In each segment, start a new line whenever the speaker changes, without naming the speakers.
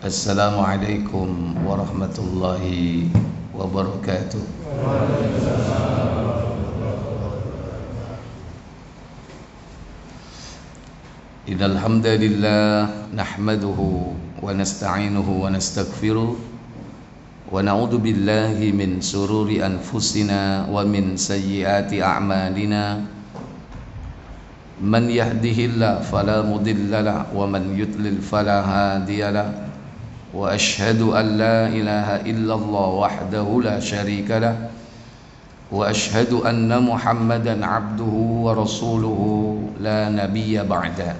Assalamualaikum warahmatullahi wabarakatuh. Innal hamdalillah nahmaduhu wa nasta'inuhu wa nastaghfiruh wa na'udzu billahi min sururi anfusina wa min sayyiati a'malina. Man yahdihillahu fala mudilla lahu wa man yudlil fala hadiya lahu. Wa ashhadu an la ilaha illallah wahdahu la syarika lah wa ashhadu anna Muhammadan abduhu wa rasuluhu la nabiyya ba'da.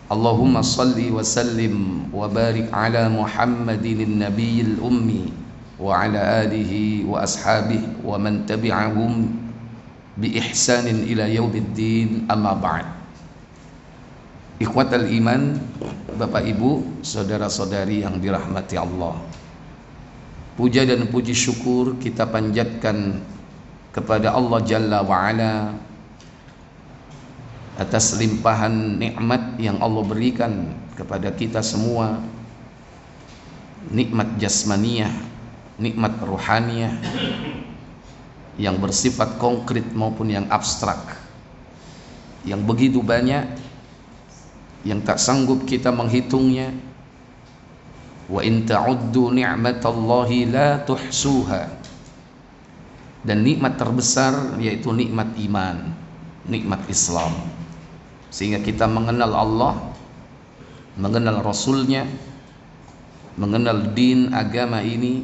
Allahumma salli wa sallim wa barik ala Muhammadin nabiyil ummi wa ala alihi wa ashabihi wa man tabi'ahum bi ihsanin ila yaumiddin, amma ba'd. Ikhwatal iman, Bapak Ibu, saudara-saudari yang dirahmati Allah, puja dan puji syukur kita panjatkan kepada Allah Jalla wa'ala atas limpahan nikmat yang Allah berikan kepada kita semua, nikmat jasmaniyah, nikmat ruhaniyah yang bersifat konkret maupun yang abstrak, yang begitu banyak, yang tak sanggup kita menghitungnya. Wa in ta'uddu ni'matallahi la tuhsuha. Dan nikmat terbesar yaitu nikmat iman, nikmat Islam, sehingga kita mengenal Allah, mengenal Rasulnya, mengenal din agama ini,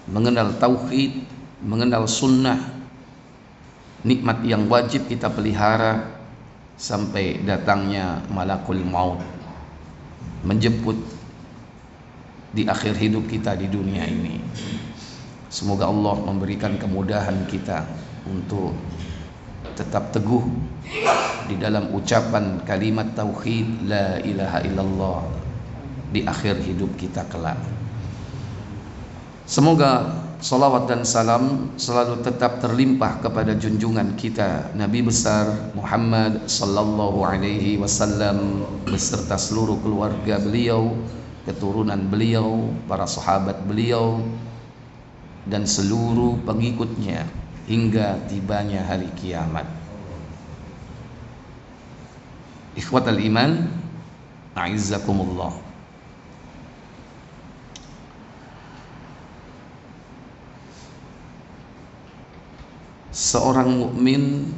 mengenal tauhid, mengenal sunnah, nikmat yang wajib kita pelihara sampai datangnya malakul maut menjemput di akhir hidup kita di dunia ini. Semoga Allah memberikan kemudahan kita untuk tetap teguh di dalam ucapan kalimat tauhid la ilaha illallah di akhir hidup kita kelak. Semoga salawat dan salam selalu tetap terlimpah kepada junjungan kita Nabi besar Muhammad sallallahu alaihi wasallam beserta seluruh keluarga beliau, keturunan beliau, para sahabat beliau, dan seluruh pengikutnya hingga tibanya hari kiamat. Ikhwatal iman, a'izzakumullah. Seorang mukmin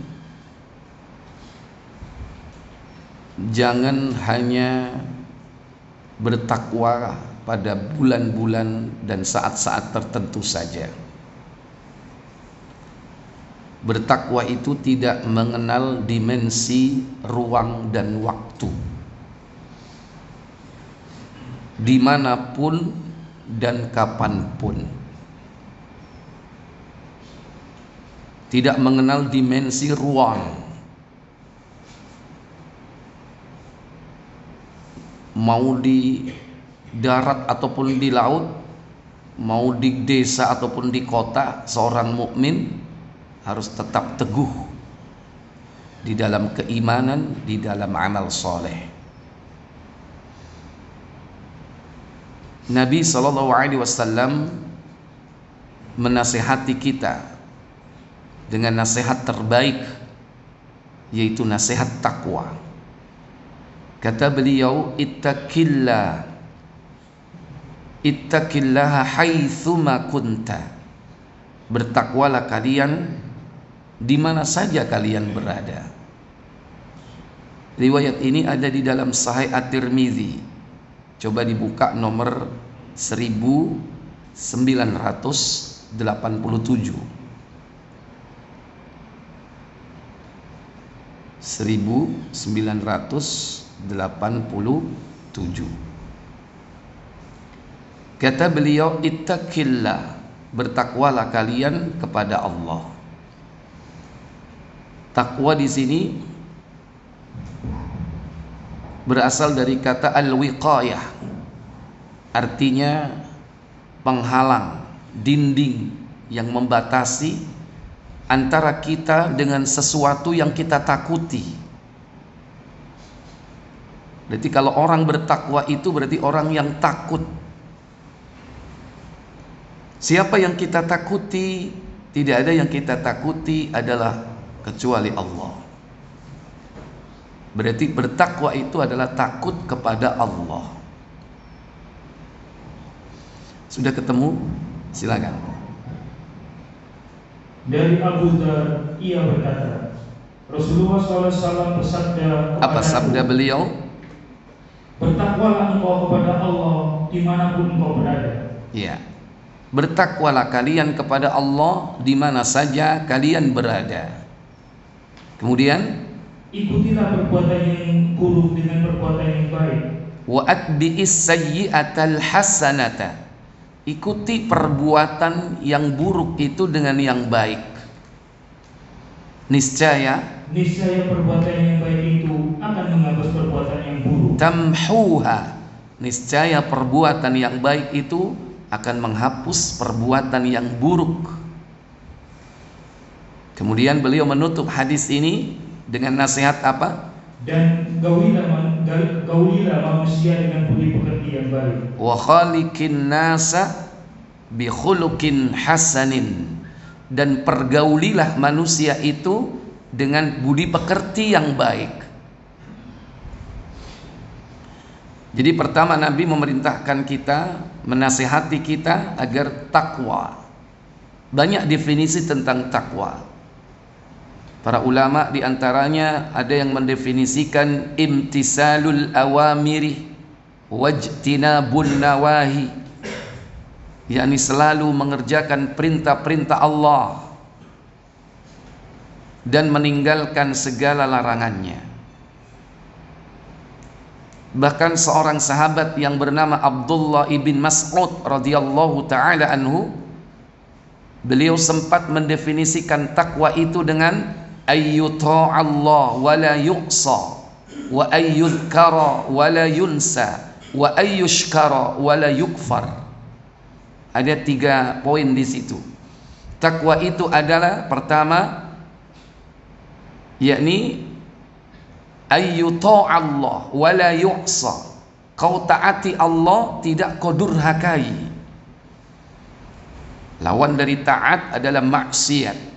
jangan hanya bertakwa pada bulan-bulan dan saat-saat tertentu saja. Bertakwa itu tidak mengenal dimensi ruang dan waktu. Dimanapun dan kapanpun. Tidak mengenal dimensi ruang. Mau di darat ataupun di laut, mau di desa ataupun di kota, seorang mukmin harus tetap teguh di dalam keimanan, di dalam amal soleh. Nabi SAW menasihati kita dengan nasihat terbaik, yaitu nasihat takwa. Kata beliau, ittaqillaha haitsuma kunta. Bertakwalah kalian di mana saja kalian berada. Riwayat ini ada di dalam Sahih At-Tirmidzi. Coba dibuka nomor 1987. 1987. Kata beliau, ittaqillah, bertakwalah kalian kepada Allah. Takwa di sini berasal dari kata al-wiqayah, artinya penghalang, dinding yang membatasi antara kita dengan sesuatu yang kita takuti. Berarti kalau orang bertakwa itu berarti orang yang takut. Siapa yang kita takuti? Tidak ada yang kita takuti adalah kecuali Allah. Berarti bertakwa itu adalah takut kepada Allah. Sudah ketemu? Silakan.
Dari Abu Dzar, ia berkata, Rasulullah SAW bersabda kepada
Apa sabda beliau?
Bertakwalah engkau kepada Allah dimanapun engkau berada.
Ya, bertakwalah kalian kepada Allah di mana saja kalian berada. Kemudian,
ikutilah perbuatan yang buruk dengan perbuatan yang baik.
wa atbi'is sayyi'atal hasanata. Ikuti perbuatan yang buruk itu dengan yang baik. Niscaya
perbuatan yang baik itu akan menghapus perbuatan yang buruk.
Tamhuha. Niscaya perbuatan yang baik itu akan menghapus perbuatan yang buruk. Kemudian beliau menutup hadis ini dengan nasihat apa?
Dan gaulilah manusia dengan budi pekerti yang baik.
Wa khaliqin nasa bi khuluqin hasanin. Dan pergaulilah manusia itu dengan budi pekerti yang baik. Jadi pertama Nabi memerintahkan kita, menasihati kita agar takwa. Banyak definisi tentang takwa. Para ulama diantaranya ada yang mendefinisikan imtisalul awamiri wajtinabun nawahi, yakni selalu mengerjakan perintah-perintah Allah dan meninggalkan segala larangannya. Bahkan seorang sahabat yang bernama Abdullah ibn Mas'ud radhiyallahu taala anhu, beliau sempat mendefinisikan takwa itu dengan ayyuta'allah wa la yuqsa wa ayyudhkara wa la yunsa wa ayyushkara wa la yukfar. Ada 3 poin di situ. Takwa itu adalah pertama, yakni ayyuta'allah wa la yu'sa. Kau taati Allah, tidak kau durhakai. Lawan dari taat adalah maksiat.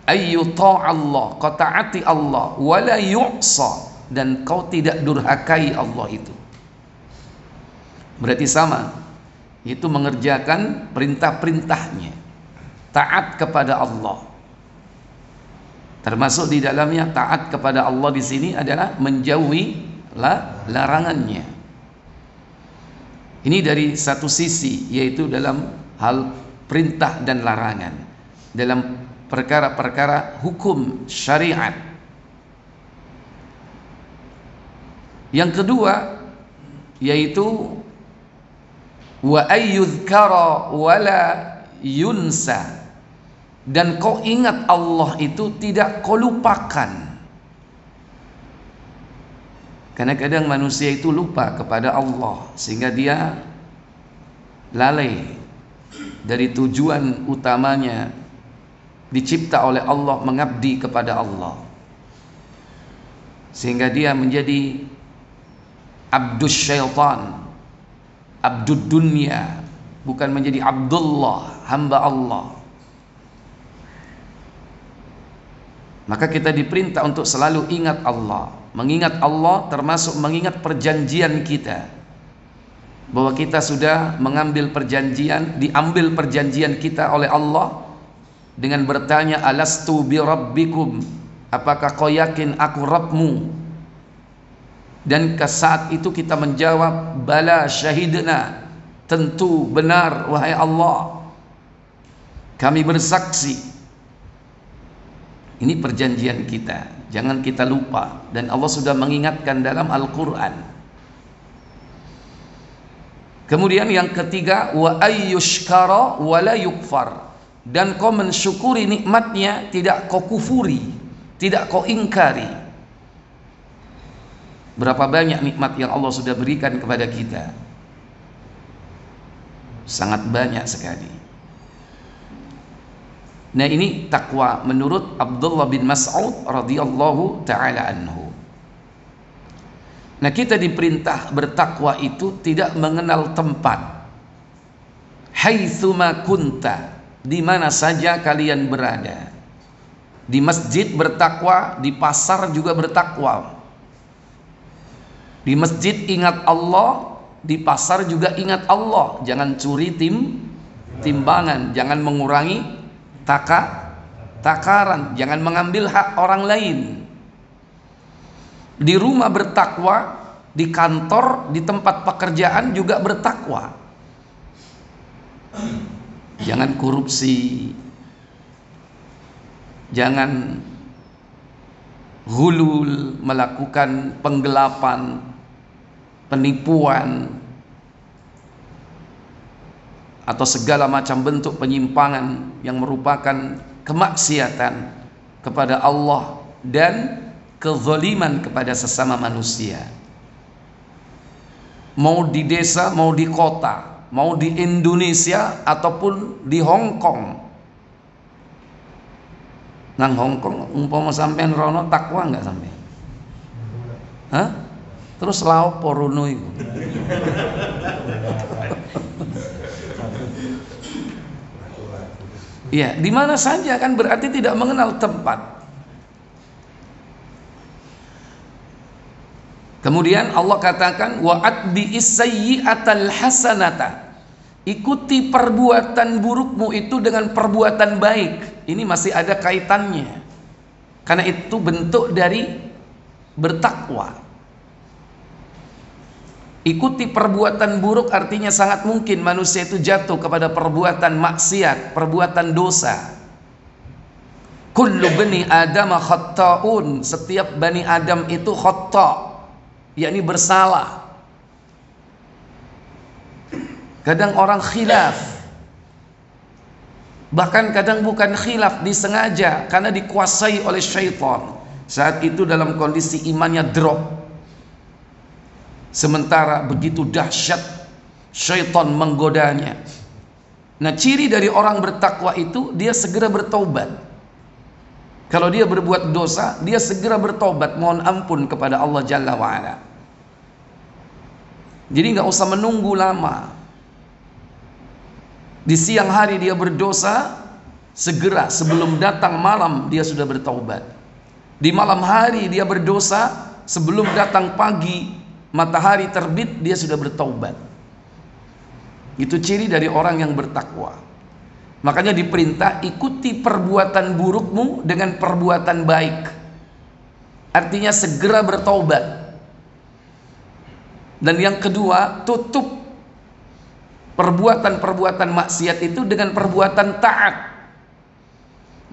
Ayyuta'allah, kau taati Allah, wa la yu'sa, dan kau tidak durhakai Allah itu. Berarti sama, itu mengerjakan perintah-perintahnya, taat kepada Allah. Termasuk di dalamnya taat kepada Allah di sini adalah menjauhi larangannya. Ini dari satu sisi, yaitu dalam hal perintah dan larangan, dalam perkara-perkara hukum syariat. Yang kedua yaitu wa ayyudhkara wa la yunsa, dan kau ingat Allah itu tidak kau lupakan. Karena kadang manusia itu lupa kepada Allah sehingga dia lalai dari tujuan utamanya dicipta oleh Allah, mengabdi kepada Allah, sehingga dia menjadi abdus syaitan, abdud dunia, bukan menjadi Abdullah, hamba Allah. Maka kita diperintah untuk selalu ingat Allah. Mengingat Allah termasuk mengingat perjanjian kita, bahwa kita sudah mengambil perjanjian, diambil perjanjian kita oleh Allah dengan bertanya, alastu bi rabbikum, apakah kau yakin aku Rabbmu? Dan ke saat itu kita menjawab, bala syahidna, tentu benar wahai Allah, kami bersaksi. Ini perjanjian kita, jangan kita lupa. Dan Allah sudah mengingatkan dalam Al-Quran. Kemudian yang ketiga, wa ayyushkara wa la yukfar, dan kau mensyukuri nikmatnya, tidak kau kufuri, tidak kau ingkari. Berapa banyak nikmat yang Allah sudah berikan kepada kita? Sangat banyak sekali. Nah, ini takwa menurut Abdullah bin Mas'ud radhiyallahu taala anhu. Nah, kita diperintah bertakwa itu tidak mengenal tempat. Haitsuma kunta, di mana saja kalian berada. Di masjid bertakwa, di pasar juga bertakwa. Di masjid ingat Allah, di pasar juga ingat Allah. Jangan curi timbangan, jangan mengurangi takaran, jangan mengambil hak orang lain. Di rumah bertakwa, di kantor, di tempat pekerjaan juga bertakwa. Jangan korupsi, jangan ghulul, melakukan penggelapan, penipuan, atau segala macam bentuk penyimpangan yang merupakan kemaksiatan kepada Allah dan kezaliman kepada sesama manusia. Mau di desa, mau di kota, mau di Indonesia ataupun di Hong Kong. Nang Hong Kong umpama sampean rono takwa enggak sampean? Hah? Terus laopo rono iku? Ya, di mana saja kan berarti tidak mengenal tempat. Kemudian Allah katakan wa'atbi is-sayyi'atal hasanata. Ikuti perbuatan burukmu itu dengan perbuatan baik. Ini masih ada kaitannya. Karena itu bentuk dari bertakwa. Ikuti perbuatan buruk artinya sangat mungkin manusia itu jatuh kepada perbuatan maksiat, perbuatan dosa. Kullu bani Adam khatta'un. Setiap bani Adam itu khata', yakni bersalah. Kadang orang khilaf, bahkan kadang bukan khilaf, disengaja karena dikuasai oleh syaitan. Saat itu dalam kondisi imannya drop. Sementara begitu dahsyat syaitan menggodanya. Nah, ciri dari orang bertakwa itu dia segera bertaubat. Kalau dia berbuat dosa, dia segera bertobat, mohon ampun kepada Allah Jalla wa'ala. Jadi nggak usah menunggu lama. Di siang hari dia berdosa, segera sebelum datang malam dia sudah bertaubat. Di malam hari dia berdosa, sebelum datang pagi matahari terbit dia sudah bertaubat. Itu ciri dari orang yang bertakwa. Makanya diperintah ikuti perbuatan burukmu dengan perbuatan baik. Artinya segera bertaubat. Dan yang kedua, tutup perbuatan-perbuatan maksiat itu dengan perbuatan taat.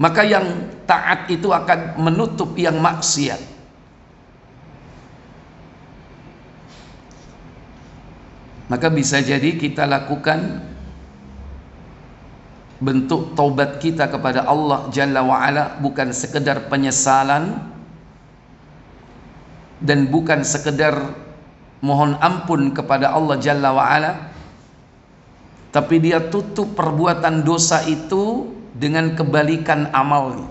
Maka yang taat itu akan menutup yang maksiat. Maka bisa jadi kita lakukan bentuk taubat kita kepada Allah Jalla wa'ala bukan sekedar penyesalan dan bukan sekedar mohon ampun kepada Allah Jalla wa'ala, tapi dia tutup perbuatan dosa itu dengan kebalikan amalnya.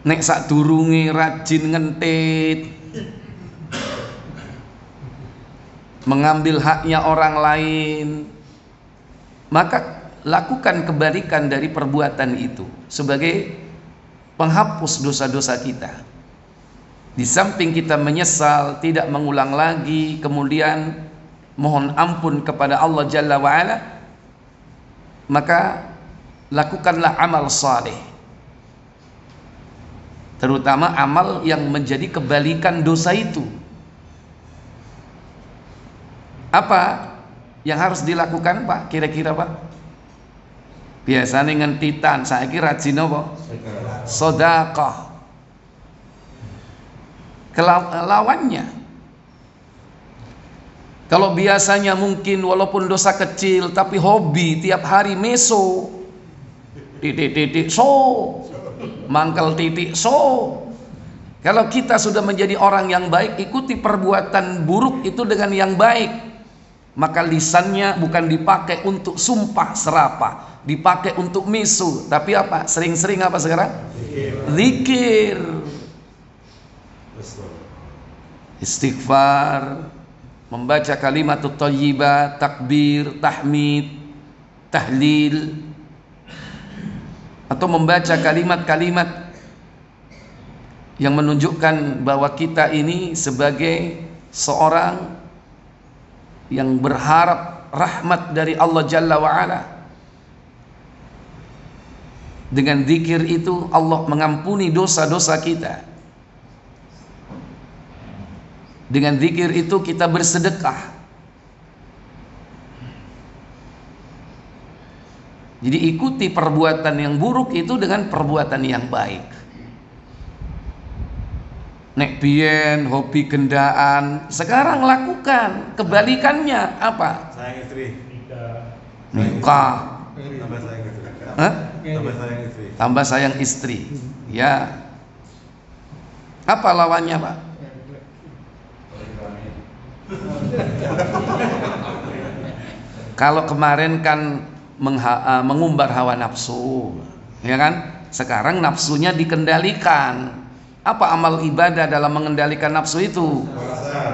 Nek sadurunge rajin ngentit, mengambil haknya orang lain, maka lakukan kebalikan dari perbuatan itu sebagai penghapus dosa-dosa kita. Di samping kita menyesal, tidak mengulang lagi, kemudian mohon ampun kepada Allah Jalla wa'ala, maka lakukanlah amal saleh, terutama amal yang menjadi kebalikan dosa itu. Apa yang harus dilakukan, Pak? Kira-kira, Pak? Biasanya ngentitan, saiki rajin apa? Sedekah. Lawannya, kalau biasanya mungkin walaupun dosa kecil tapi hobi tiap hari meso, titik so, mangkel titik so. Kalau kita sudah menjadi orang yang baik, ikuti perbuatan buruk itu dengan yang baik. Maka lisannya bukan dipakai untuk sumpah serapah, dipakai untuk misu, tapi apa? Sering-sering apa sekarang? Zikir. istighfar, membaca kalimatut thayyibah, takbir, tahmid, tahlil, atau membaca kalimat-kalimat yang menunjukkan bahwa kita ini sebagai seorang yang berharap rahmat dari Allah Jalla wa'ala. Dengan zikir itu Allah mengampuni dosa-dosa kita. Dengan zikir itu kita bersedekah. Jadi ikuti perbuatan yang buruk itu dengan perbuatan yang baik. Nek biyen hobi gendaan, sekarang lakukan kebalikannya apa?
Sayang istri.
Nikah.
Tambah sayang istri.
Hah?
Tambah sayang istri.
Tambah sayang istri. Ya. Apa lawannya, Pak? Kalau kemarin kan mengumbar hawa nafsu, ya kan? Sekarang nafsunya dikendalikan. Apa amal ibadah dalam mengendalikan nafsu itu?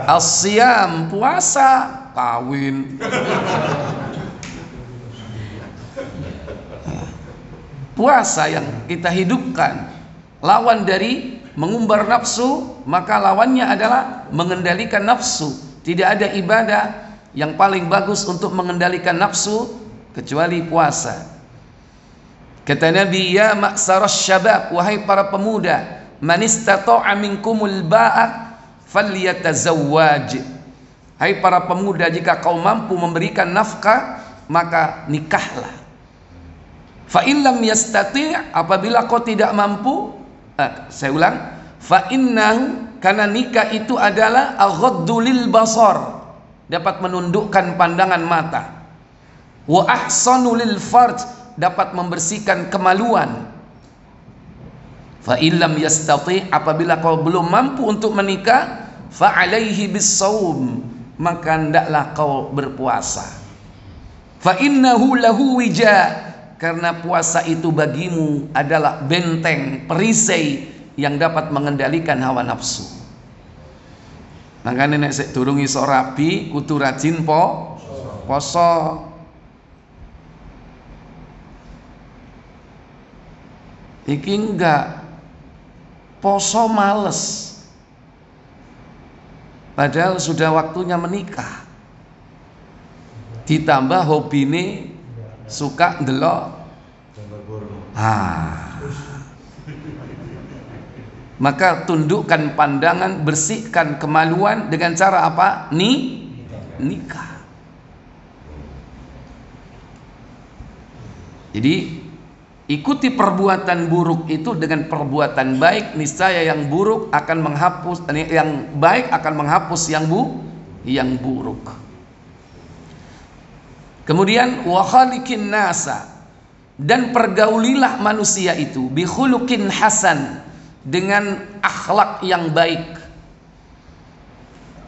As-siyam, puasa, kawin. Puasa yang kita hidupkan. Lawan dari mengumbar nafsu, maka lawannya adalah mengendalikan nafsu. Tidak ada ibadah yang paling bagus untuk mengendalikan nafsu kecuali puasa. Kata Nabi, ya ma'saras syabab, wahai para pemuda, man istata'a minkumul ba'at falyatazawwaj. Hai para pemuda, jika kau mampu memberikan nafkah, maka nikahlah. Fa in lam yastati', apabila kau tidak mampu, saya ulang, fa innahu, karena nikah itu adalah aghaddu lil basar, dapat menundukkan pandangan mata, wa ahsanu lil farj, dapat membersihkan kemaluan. Fa illam yastati', apabila kau belum mampu untuk menikah, fa alaihi bis-shaum, maka hendaklah kau berpuasa. Fa innahu lahu wija, karena puasa itu bagimu adalah benteng, perisai yang dapat mengendalikan hawa nafsu. Makanya nek sik durung iso rabi kudu rajin poso. Iki enggak poso males, padahal sudah waktunya menikah. Ditambah hobine suka ndelok. Maka tundukkan pandangan, bersihkan kemaluan dengan cara apa? Nikah. Jadi ikuti perbuatan buruk itu dengan perbuatan baik, niscaya yang buruk akan menghapus, yang baik akan menghapus yang buruk. Kemudian wa khaliqin nasa, dan pergaulilah manusia itu bi khuluqin hasan, dengan akhlak yang baik.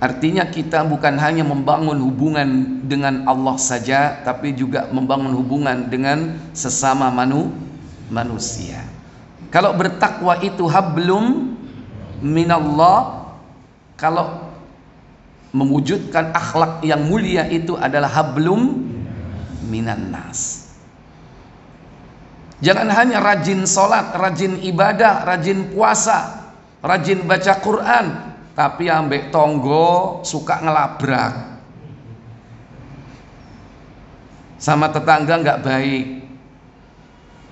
Artinya kita bukan hanya membangun hubungan dengan Allah saja, tapi juga membangun hubungan dengan sesama manusia. Kalau bertakwa itu hablum minallah, kalau mewujudkan akhlak yang mulia itu adalah hablum minan nas. Jangan hanya rajin sholat, rajin ibadah, rajin puasa, rajin baca Quran, tapi ambek tonggo suka ngelabrak, sama tetangga nggak baik,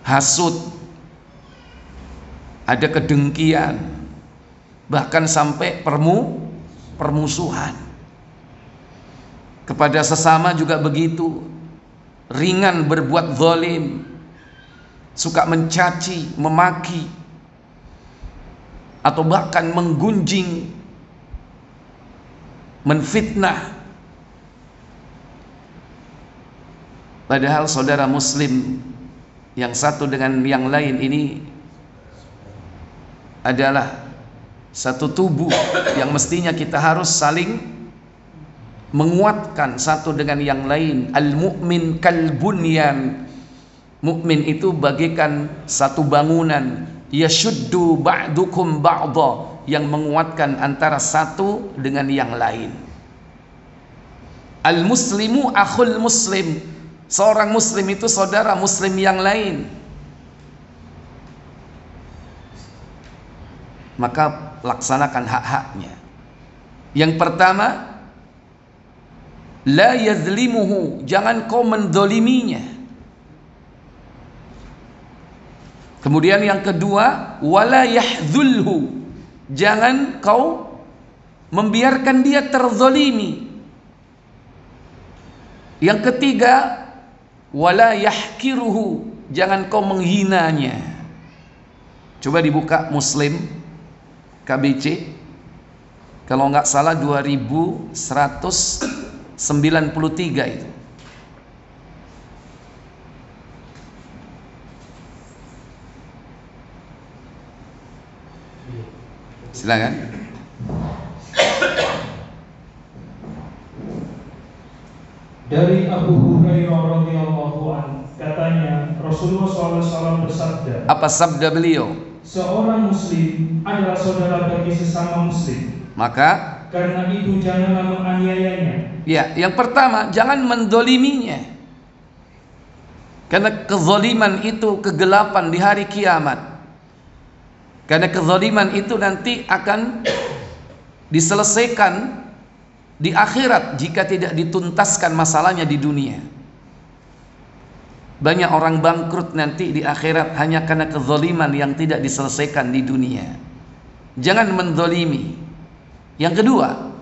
hasut, ada kedengkian, bahkan sampai permusuhan. Kepada sesama juga begitu, ringan berbuat zalim, suka mencaci, memaki, atau bahkan menggunjing, menfitnah. Padahal saudara muslim yang satu dengan yang lain ini adalah satu tubuh yang mestinya kita harus saling menguatkan satu dengan yang lain. Al-mu'min kal bunyan, mukmin itu bagaikan satu bangunan. Yashuddu ba'dukum ba'dha, yang menguatkan antara satu dengan yang lain. Al-muslimu akhul muslim. Seorang muslim itu saudara muslim yang lain. Maka laksanakan hak-haknya. Yang pertama, la yazlimuhu, jangan kau mendoliminya. Kemudian yang kedua, wala yahdzulhu, jangan kau membiarkan dia terzolimi. Yang ketiga, wala yahkiruhu, jangan kau menghinanya. Coba dibuka Muslim KBC, kalau nggak salah 2193 itu. Silakan.
Dari Abu Hurairah radhiyallahu anhu, katanya Rasulullah SAW bersabda.
Apa sabda beliau?
Seorang muslim adalah saudara bagi sesama muslim.
Maka
karena itu janganlah menganiayanya.
Ya, yang pertama jangan mendoliminya. Karena kezaliman itu kegelapan di hari kiamat. Karena kezaliman itu nanti akan diselesaikan di akhirat jika tidak dituntaskan masalahnya di dunia. Banyak orang bangkrut nanti di akhirat hanya karena kezaliman yang tidak diselesaikan di dunia. Jangan mendolimi. Yang kedua,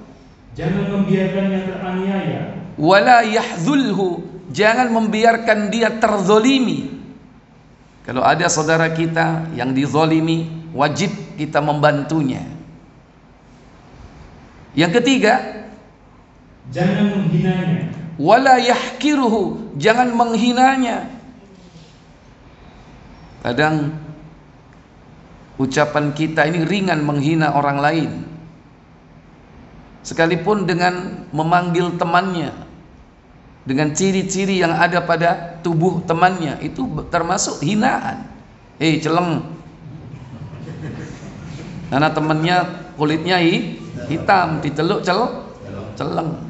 jangan membiarkannya teraniaya.
Wala yahdzulhu, jangan membiarkan dia terzolimi. Kalau ada saudara kita yang dizolimi, wajib kita membantunya. Yang ketiga,
jangan menghinanya.
Wala yahkiruhu, jangan menghinanya. Kadang ucapan kita ini ringan menghina orang lain, sekalipun dengan memanggil temannya dengan ciri-ciri yang ada pada tubuh temannya, itu termasuk hinaan. Celeng, karena temannya kulitnya hitam, diteluk celeng,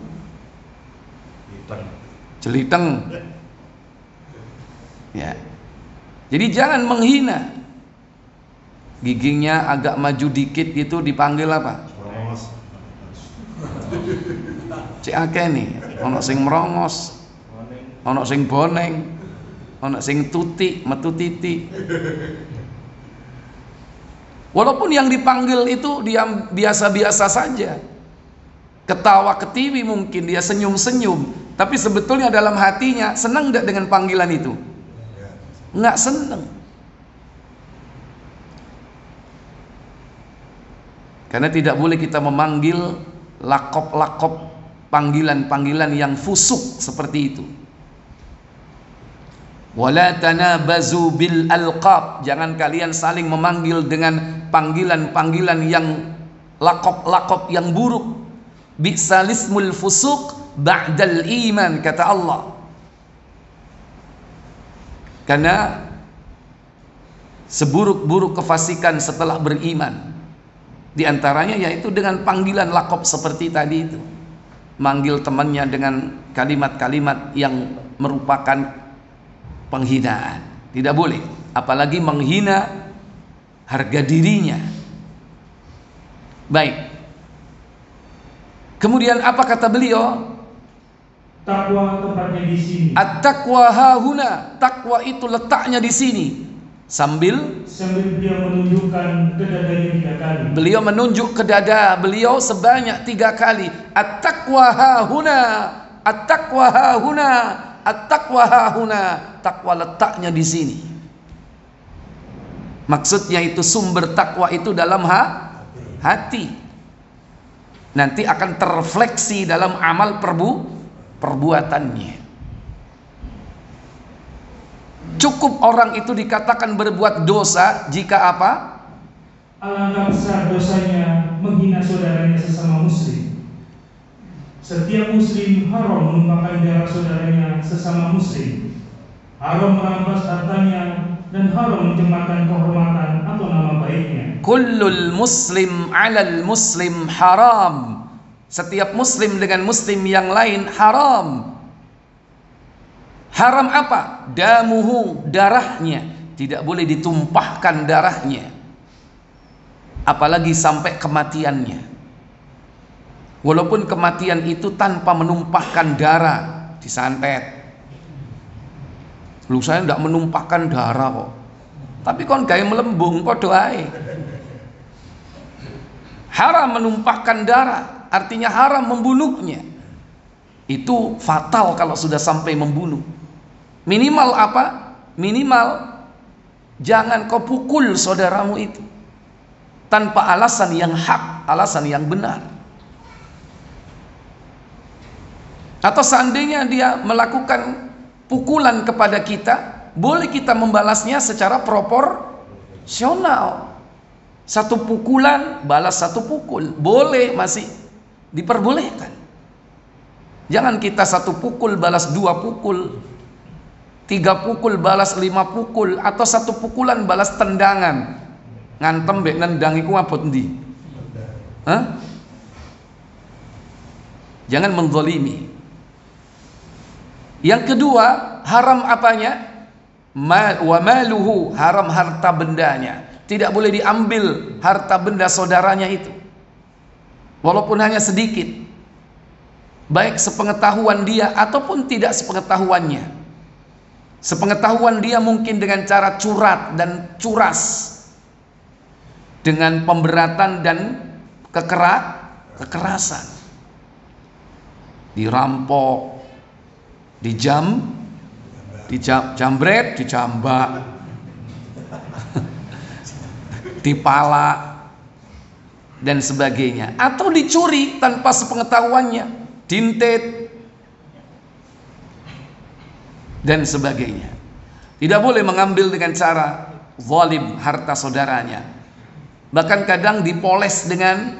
celiteng. Ya. Jadi jangan menghina. Giginya agak maju dikit gitu dipanggil apa? Cek akeh nih, ono sing merongos, ono sing boneng, ono sing tuti, metu titi. Walaupun yang dipanggil itu dia biasa-biasa saja, ketawa ketiwi mungkin, dia senyum-senyum, tapi sebetulnya dalam hatinya senang tidak dengan panggilan itu? Nggak senang. Karena tidak boleh kita memanggil lakop-lakop, panggilan-panggilan yang fusuk seperti itu. Wala tanabazu bil alqab, jangan kalian saling memanggil dengan panggilan-panggilan yang lakop-lakop yang buruk. Bi'salismul fusuq ba'dal iman, kata Allah. Karena seburuk-buruk kefasikan setelah beriman, di antaranya yaitu dengan panggilan lakop seperti tadi itu. Manggil temannya dengan kalimat-kalimat yang merupakan penghinaan. Tidak boleh, apalagi menghina harga dirinya. Baik. Kemudian apa kata beliau?
Takwa tempatnya di sini.
At-taqwa hahuna, takwa itu letaknya di sini. Sambil
beliau menunjukkan ke dadanya 3 kali.
Beliau menunjuk ke dada beliau sebanyak 3 kali. At-taqwa hahuna, at-taqwa hahuna, at-taqwa hahuna. Takwa letaknya di sini. Maksudnya itu sumber takwa itu dalam hati. Nanti akan terrefleksi dalam amal perbuatannya. Cukup orang itu dikatakan berbuat dosa jika apa?
Alangkah besar dosanya menghina saudaranya sesama muslim. Setiap muslim haram menumpahkan darah saudaranya sesama muslim, haram merampas hartanya, dan haram mencemarkan kehormatan atau nama baiknya.
Kullul muslim 'alal muslim haram. Setiap muslim dengan muslim yang lain haram. Haram apa? Damuhu, darahnya. Tidak boleh ditumpahkan darahnya. Apalagi sampai kematiannya. Walaupun kematian itu tanpa menumpahkan darah, disantet. Lu saya tidak menumpahkan darah kok. Tapi kon gaya melembung kok doai. Haram menumpahkan darah, artinya haram membunuhnya. Itu fatal kalau sudah sampai membunuh. Minimal apa? Minimal jangan kau pukul saudaramu itu tanpa alasan yang hak, alasan yang benar. Atau seandainya dia melakukan pukulan kepada kita, boleh kita membalasnya secara proporsional. Satu pukulan balas satu pukul, boleh, masih diperbolehkan. Jangan kita satu pukul balas dua pukul, tiga pukul balas lima pukul, atau satu pukulan balas tendangan. Ngantem mbek nendang iku abot ndi? Hah? Jangan menzalimi. Yang kedua, haram apanya? Wa maluhu, haram harta bendanya. Tidak boleh diambil harta benda saudaranya itu, walaupun hanya sedikit, baik sepengetahuan dia ataupun tidak sepengetahuannya. Sepengetahuan dia mungkin dengan cara curat dan curas, dengan pemberatan dan kekerasan, dirampok, dijambret, dijambak, dipalak dan sebagainya, atau dicuri tanpa sepengetahuannya, dintet dan sebagainya. Tidak boleh mengambil dengan cara zalim harta saudaranya. Bahkan kadang dipoles dengan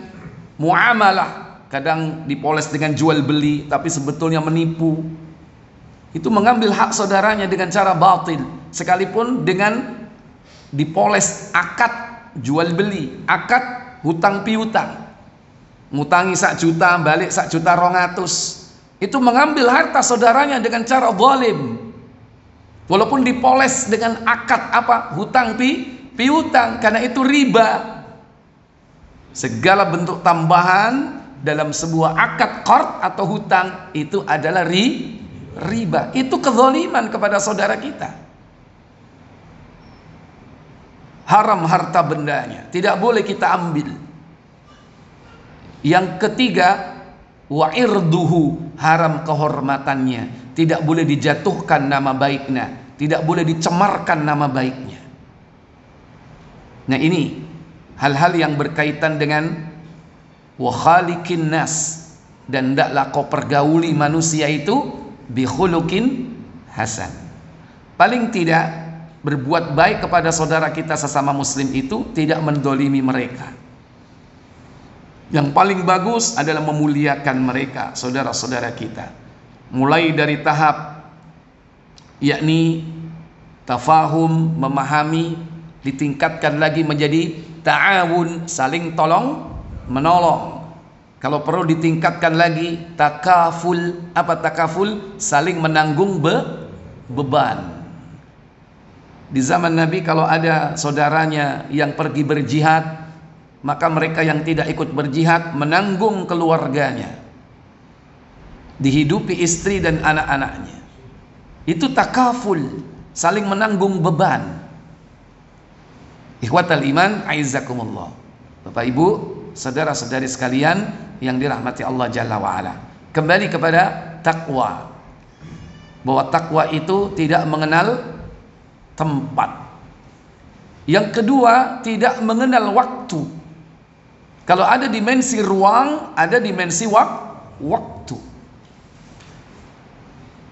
muamalah, kadang dipoles dengan jual beli, tapi sebetulnya menipu. Itu mengambil hak saudaranya dengan cara batil, sekalipun dengan dipoles akad jual beli, akad hutang piutang, ngutangi 1 juta balik 1.200.000. Itu mengambil harta saudaranya dengan cara zalim, walaupun dipoles dengan akad apa? Hutang piutang, karena itu riba. Segala bentuk tambahan dalam sebuah akad qard atau hutang itu adalah riba. Itu kezaliman kepada saudara kita. Haram harta bendanya, tidak boleh kita ambil. Yang ketiga, wa irduhu, haram kehormatannya, tidak boleh dijatuhkan nama baiknya, tidak boleh dicemarkan nama baiknya. Nah, ini hal-hal yang berkaitan dengan wa khaliqin nas, dan hendaklah kau pergauli manusia itu bi khuluqin hasan. Paling tidak berbuat baik kepada saudara kita sesama muslim itu tidak mendolimi mereka. Yang paling bagus adalah memuliakan mereka, saudara-saudara kita, mulai dari tahap yakni tafahum, memahami, ditingkatkan lagi menjadi ta'awun, saling tolong menolong. Kalau perlu ditingkatkan lagi takaful. Apa takaful? Saling menanggung beban. Di zaman Nabi kalau ada saudaranya yang pergi berjihad, maka mereka yang tidak ikut berjihad menanggung keluarganya, dihidupi istri dan anak-anaknya. Itu takaful, saling menanggung beban. Ikhwatal iman, aizakumullah. Bapak Ibu, saudara-saudari sekalian yang dirahmati Allah Jalla wa'ala, kembali kepada takwa, bahwa takwa itu tidak mengenal tempat. Yang kedua, tidak mengenal waktu. Kalau ada dimensi ruang, ada dimensi waktu.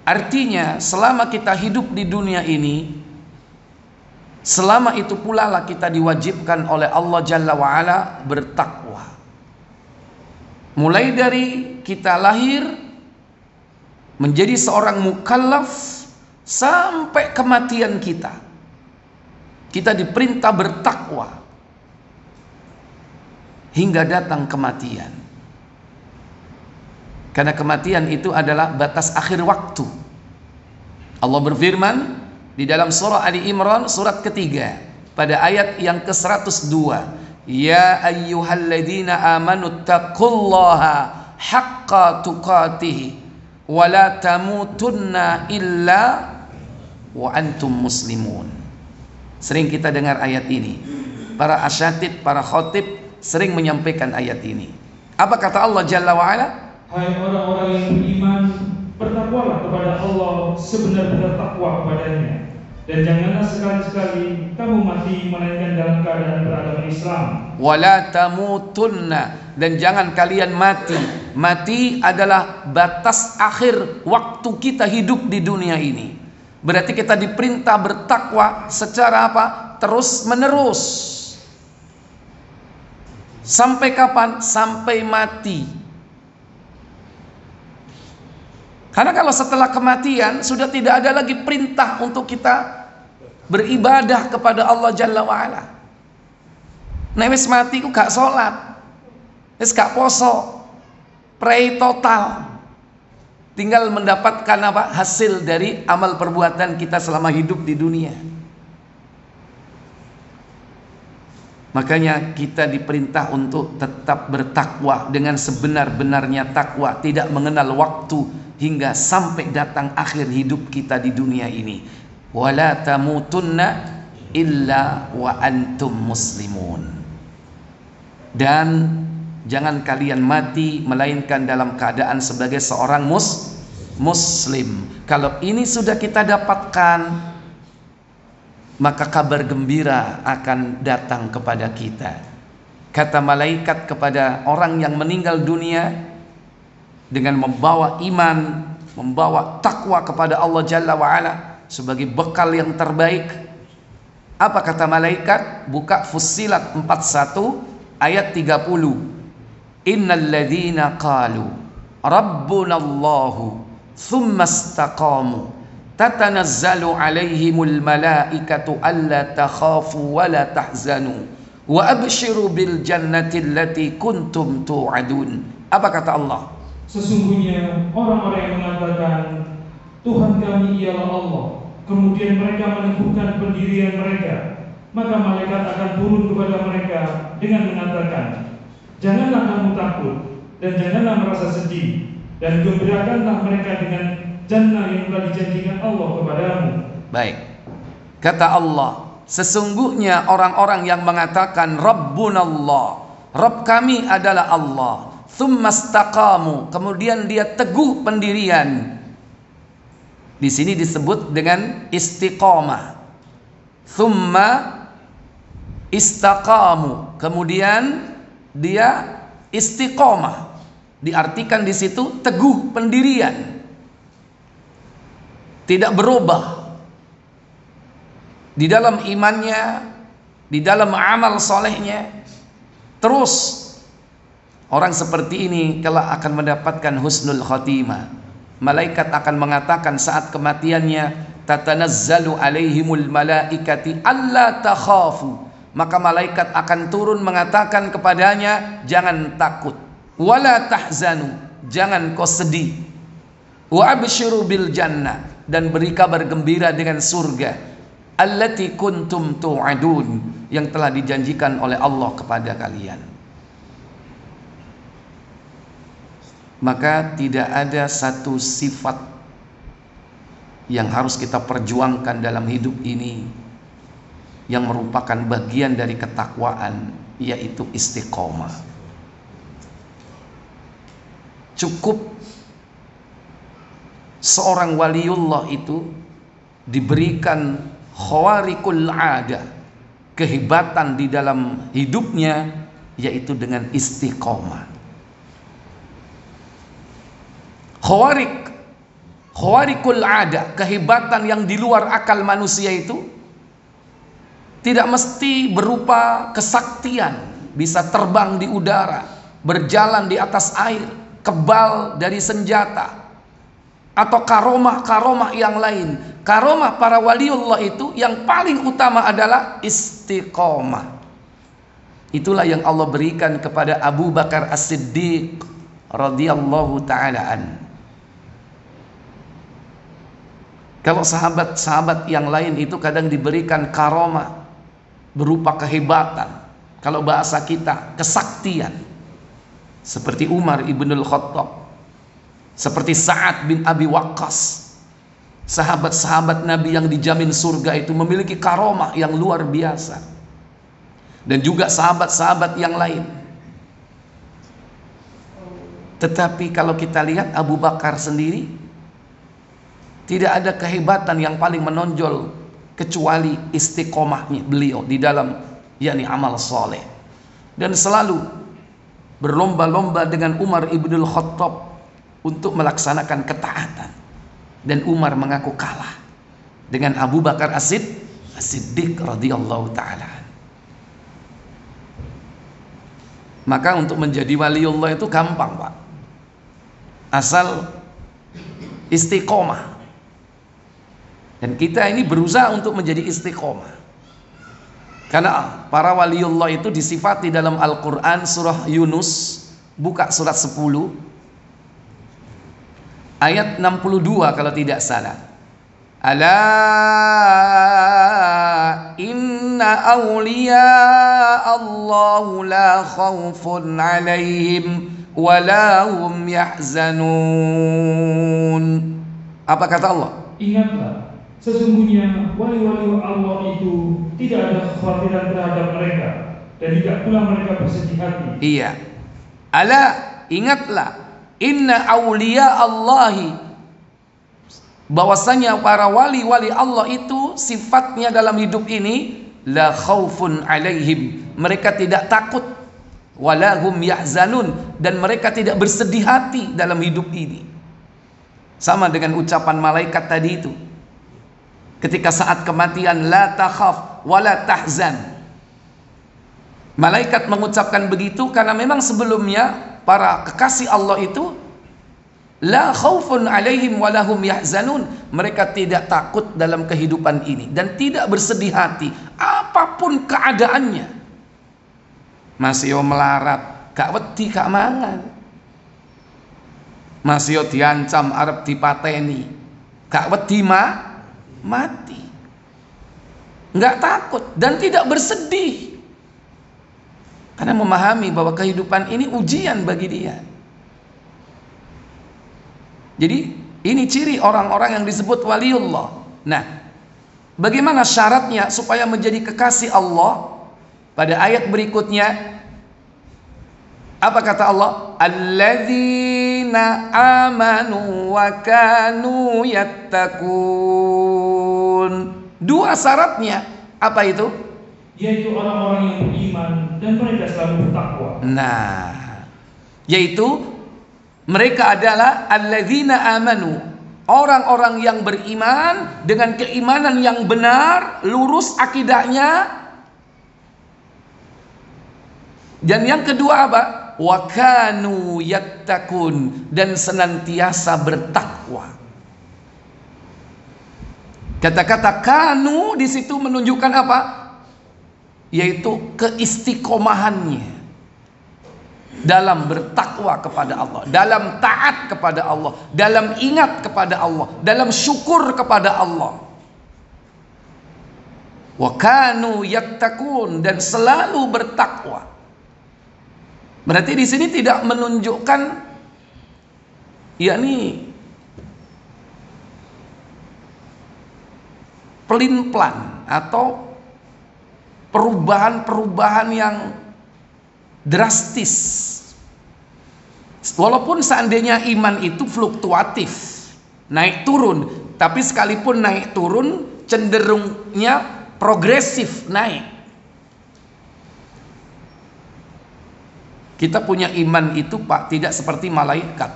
Artinya selama kita hidup di dunia ini, selama itu pula lah kita diwajibkan oleh Allah Jalla wa'ala bertakwa. Mulai dari kita lahir menjadi seorang mukallaf sampai kematian kita. Kita diperintah bertakwa hingga datang kematian. Karena kematian itu adalah batas akhir waktu. Allah berfirman di dalam surah Ali Imran surat ketiga pada ayat yang ke-102, ya ayyuhalladzina amanu taqullaha haqqa tuqatih wa la tamutunna illa wa antum muslimun. Sering kita dengar ayat ini. Para asyatid, para khotib sering menyampaikan ayat ini. Apa kata Allah Jalla wa Ala?
Hai orang-orang yang beriman, bertakwalah kepada Allah sebenar-benar takwa kepadanya, dan janganlah sekali-sekali kamu mati melainkan dalam keadaan beragama Islam.
Wala tamutunna, dan jangan kalian mati. Mati adalah batas akhir waktu kita hidup di dunia ini. Berarti kita diperintah bertakwa secara apa? Terus menerus. Sampai kapan? Sampai mati. Karena kalau setelah kematian sudah tidak ada lagi perintah untuk kita beribadah kepada Allah Jalla wa'ala. Nah wis mati ku gak sholat, wis gak poso, pray total, tinggal mendapatkan apa? Hasil dari amal perbuatan kita selama hidup di dunia. Makanya kita diperintah untuk tetap bertakwa dengan sebenar-benarnya takwa, tidak mengenal waktu hingga sampai datang akhir hidup kita di dunia ini. Wala tamutunna illa wa antum muslimun. Dan jangan kalian mati melainkan dalam keadaan sebagai seorang muslim. Kalau ini sudah kita dapatkan, maka kabar gembira akan datang kepada kita. Kata malaikat kepada orang yang meninggal dunia dengan membawa iman, membawa takwa kepada Allah Jalla wa'ala sebagai bekal yang terbaik. Apa kata malaikat? Buka Fussilat 41 ayat 30. Innal ladzina qalu rabbunallahu thumma istaqamu tatanazzalu alaihimul malaikatu alla takhafu wa la tahzanu wa abshiru bil jannati allati kuntum tu'adun. Apa kata Allah?
Sesungguhnya orang-orang yang mengatakan Tuhan kami ialah Allah, kemudian mereka meneguhkan pendirian mereka, maka malaikat akan turun kepada mereka dengan mengatakan, janganlah kamu takut dan janganlah merasa sedih, dan gembirakanlah mereka dengan jannah yang telah dijanjikan Allah kepadamu. Baik,
kata Allah, sesungguhnya orang-orang yang mengatakan Rabbunallah, Rabb kami adalah Allah, tsumastaqamu, kemudian dia teguh pendirian. Di sini disebut dengan istiqamah. Tsumma istaqamu, kemudian dia istiqamah. Diartikan di situ teguh pendirian, tidak berubah di dalam imannya, di dalam amal solehnya. Terus orang seperti ini kelak akan mendapatkan husnul khatimah. Malaikat akan mengatakan saat kematiannya, tatanazzalu alaihimul malaikati alla takhafu. Maka malaikat akan turun mengatakan kepadanya, jangan takut, wala tahzanu, jangan kau sedih, wa abshiru bil jannah, dan beri kabar gembira dengan surga, allati kuntum tu'adun, yang telah dijanjikan oleh Allah kepada kalian. Maka tidak ada satu sifat yang harus kita perjuangkan dalam hidup ini yang merupakan bagian dari ketakwaan, yaitu istiqomah. Cukup seorang waliullah itu diberikan khawariqul adah, kehebatan di dalam hidupnya, yaitu dengan istiqomah. Khawariqul ada, kehebatan yang di luar akal manusia itu tidak mesti berupa kesaktian, bisa terbang di udara, berjalan di atas air, kebal dari senjata. atau karomah-karomah yang lain. Karomah para waliullah itu yang paling utama adalah istiqomah. Itulah yang Allah berikan kepada Abu Bakar As-Siddiq radhiyallahu taala an. Kalau sahabat-sahabat yang lain itu kadang diberikan karomah berupa kehebatan, kalau bahasa kita kesaktian, seperti Umar ibnul Khattab, seperti Sa'ad bin Abi Waqqas. Sahabat-sahabat Nabi yang dijamin surga itu memiliki karomah yang luar biasa, dan juga sahabat-sahabat yang lain. Tetapi kalau kita lihat Abu Bakar sendiri, tidak ada kehebatan yang paling menonjol kecuali istiqomahnya beliau di dalam yakni amal soleh, dan selalu berlomba-lomba dengan Umar ibnul Khattab untuk melaksanakan ketaatan, dan Umar mengaku kalah dengan Abu Bakar As-Siddiq radhiyallahu taala. Maka untuk menjadi waliullah itu gampang, Pak, asal istiqomah. Dan kita ini berusaha untuk menjadi istiqomah, karena para waliullah itu disifati dalam Al-Quran surah Yunus, buka surat 10 ayat 62 kalau tidak salah. Ala inna awliya Allahu la khawfun alaihim wa la hum yahzanun. Apa kata Allah?
Ingatlah, sesungguhnya wali-wali Allah itu tidak ada kekhawatiran terhadap mereka, dan tidak pula mereka bersedih hati.
Iya. Ala, ingatlah, inna awliya Allahi, bahwasanya para wali-wali Allah itu sifatnya dalam hidup ini la khaufun alaihim, mereka tidak takut, walahum yahzanun, dan mereka tidak bersedih hati dalam hidup ini. Sama dengan ucapan malaikat tadi itu, ketika saat kematian, la takhaf wa la tahzan. Malaikat mengucapkan begitu karena memang sebelumnya para kekasih Allah itu la khaufun alaihim wa lahum yahzanun, mereka tidak takut dalam kehidupan ini dan tidak bersedih hati apapun keadaannya. Masih melarat, gak wedi gak mangan, masih diancam arep dipateni, gak wedi mati, nggak takut dan tidak bersedih, karena memahami bahwa kehidupan ini ujian bagi dia. Jadi ini ciri orang-orang yang disebut waliullah. Nah, bagaimana syaratnya supaya menjadi kekasih Allah? Pada ayat berikutnya, apa kata Allah? Alladzina amanu wa kanu yattaqun. Dua syaratnya, apa itu?
Yaitu orang-orang yang beriman dan mereka selalu bertakwa.
Nah, yaitu mereka adalah alladzina amanu, orang-orang yang beriman dengan keimanan yang benar, lurus akidahnya. Dan yang kedua apa? Wa kanu yattaqun, dan senantiasa bertakwa. Kata-kata kanu di situ menunjukkan apa? Yaitu keistiqomahannya dalam bertakwa kepada Allah, dalam taat kepada Allah, dalam ingat kepada Allah, dalam syukur kepada Allah. Wa kanu yattaqun, dan selalu bertakwa. Berarti di sini tidak menunjukkan yakni pelin-pelan atau perubahan-perubahan yang drastis. Walaupun seandainya iman itu fluktuatif, naik turun, tapi sekalipun naik turun cenderungnya progresif naik. Kita punya iman itu, Pak, tidak seperti malaikat.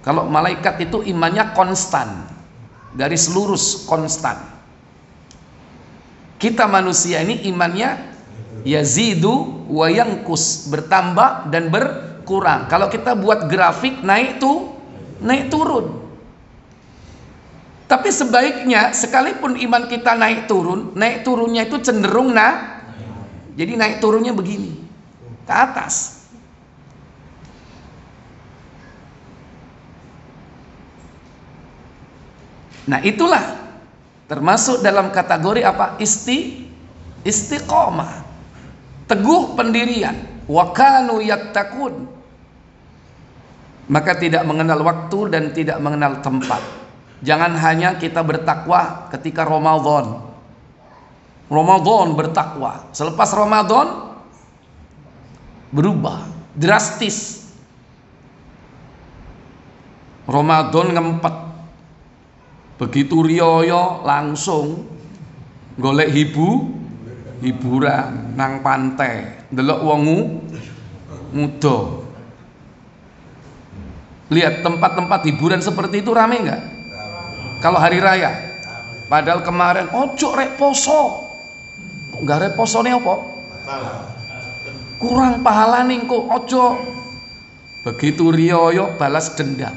Kalau malaikat itu imannya konstan, garis lurus konstan. Kita manusia ini imannya yazidu wa yankus, bertambah dan berkurang. Kalau kita buat grafik naik turun. Tapi sebaiknya sekalipun iman kita naik turunnya itu cenderung jadi naik turunnya begini, ke atas. Nah, itulah termasuk dalam kategori apa? Istiqomah. Teguh pendirian. Wa kanu yattaqun. Maka tidak mengenal waktu dan tidak mengenal tempat. Jangan hanya kita bertakwa ketika Ramadan. Ramadan bertakwa. Selepas Ramadan berubah drastis. Ramadan ngempet. Begitu riyo langsung golek hiburan nang pantai, ndelok wong muda. Lihat tempat-tempat hiburan seperti itu rame nggak? Kalau hari raya. Padahal kemarin ojo rek poso. Kok nggak rek posone apa? Kurang pahala nih kok ojo. Begitu riyo balas dendam.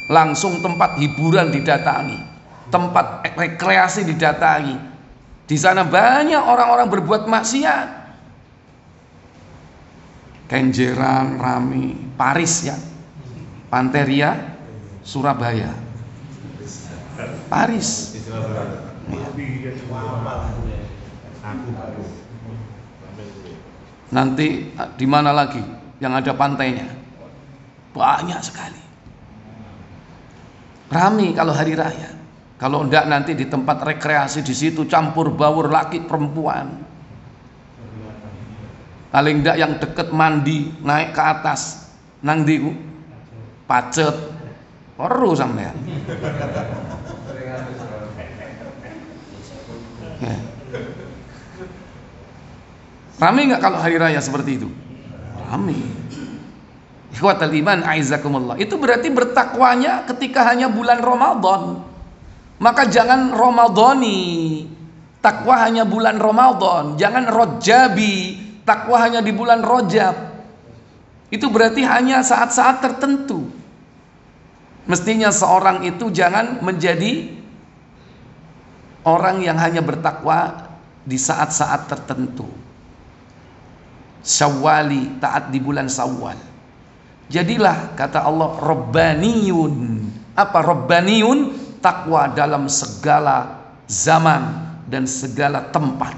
Langsung tempat hiburan didatangi, tempat rekreasi didatangi. Di sana banyak orang-orang berbuat maksiat. Kenjeran rame, Paris ya, Pantai Ria, Surabaya, Paris. Nanti di mana lagi yang ada pantainya? Banyak sekali. Rame kalau hari raya. Kalau enggak nanti di tempat rekreasi di situ campur baur laki perempuan. Paling enggak yang deket mandi naik ke atas nang di pacet. Perlu sampean. Ya. Rame enggak kalau hari raya seperti itu? Rame. Ikhwatal iman aizakumullah. Itu berarti bertakwanya ketika hanya bulan Ramadan. Maka jangan Ramadhani, takwa hanya bulan Ramadan. Jangan Rojabi, takwa hanya di bulan Rojab. Itu berarti hanya saat-saat tertentu. Mestinya seorang itu jangan menjadi orang yang hanya bertakwa di saat-saat tertentu. Syawali, taat di bulan Syawal. Jadilah kata Allah Rabbaniyun. Apa Rabbaniyun? Takwa dalam segala zaman dan segala tempat.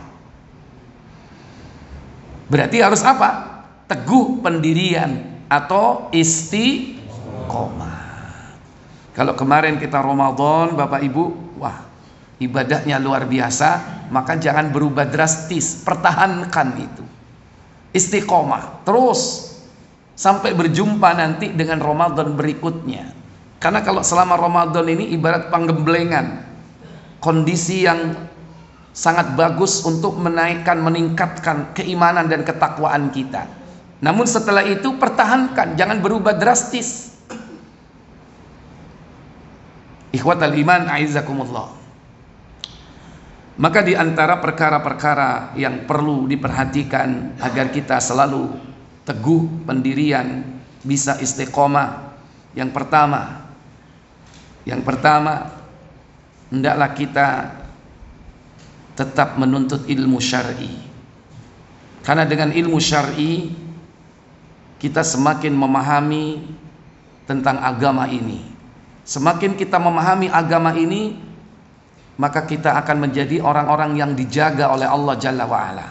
Berarti harus apa? Teguh pendirian atau istiqomah. Kalau kemarin kita Ramadan, Bapak Ibu, wah, ibadahnya luar biasa, maka jangan berubah drastis, pertahankan itu. Istiqomah terus sampai berjumpa nanti dengan Ramadan berikutnya. Karena kalau selama Ramadan ini ibarat penggemblengan, kondisi yang sangat bagus untuk meningkatkan keimanan dan ketakwaan kita. Namun setelah itu pertahankan, jangan berubah drastis. Ikhwatal iman aizakumullah. Maka di antara perkara-perkara yang perlu diperhatikan agar kita selalu teguh pendirian, bisa istiqomah. Yang pertama, hendaklah kita tetap menuntut ilmu syar'i. Karena dengan ilmu syar'i kita semakin memahami tentang agama ini. Semakin kita memahami agama ini, maka kita akan menjadi orang-orang yang dijaga oleh Allah Jalla wa'ala.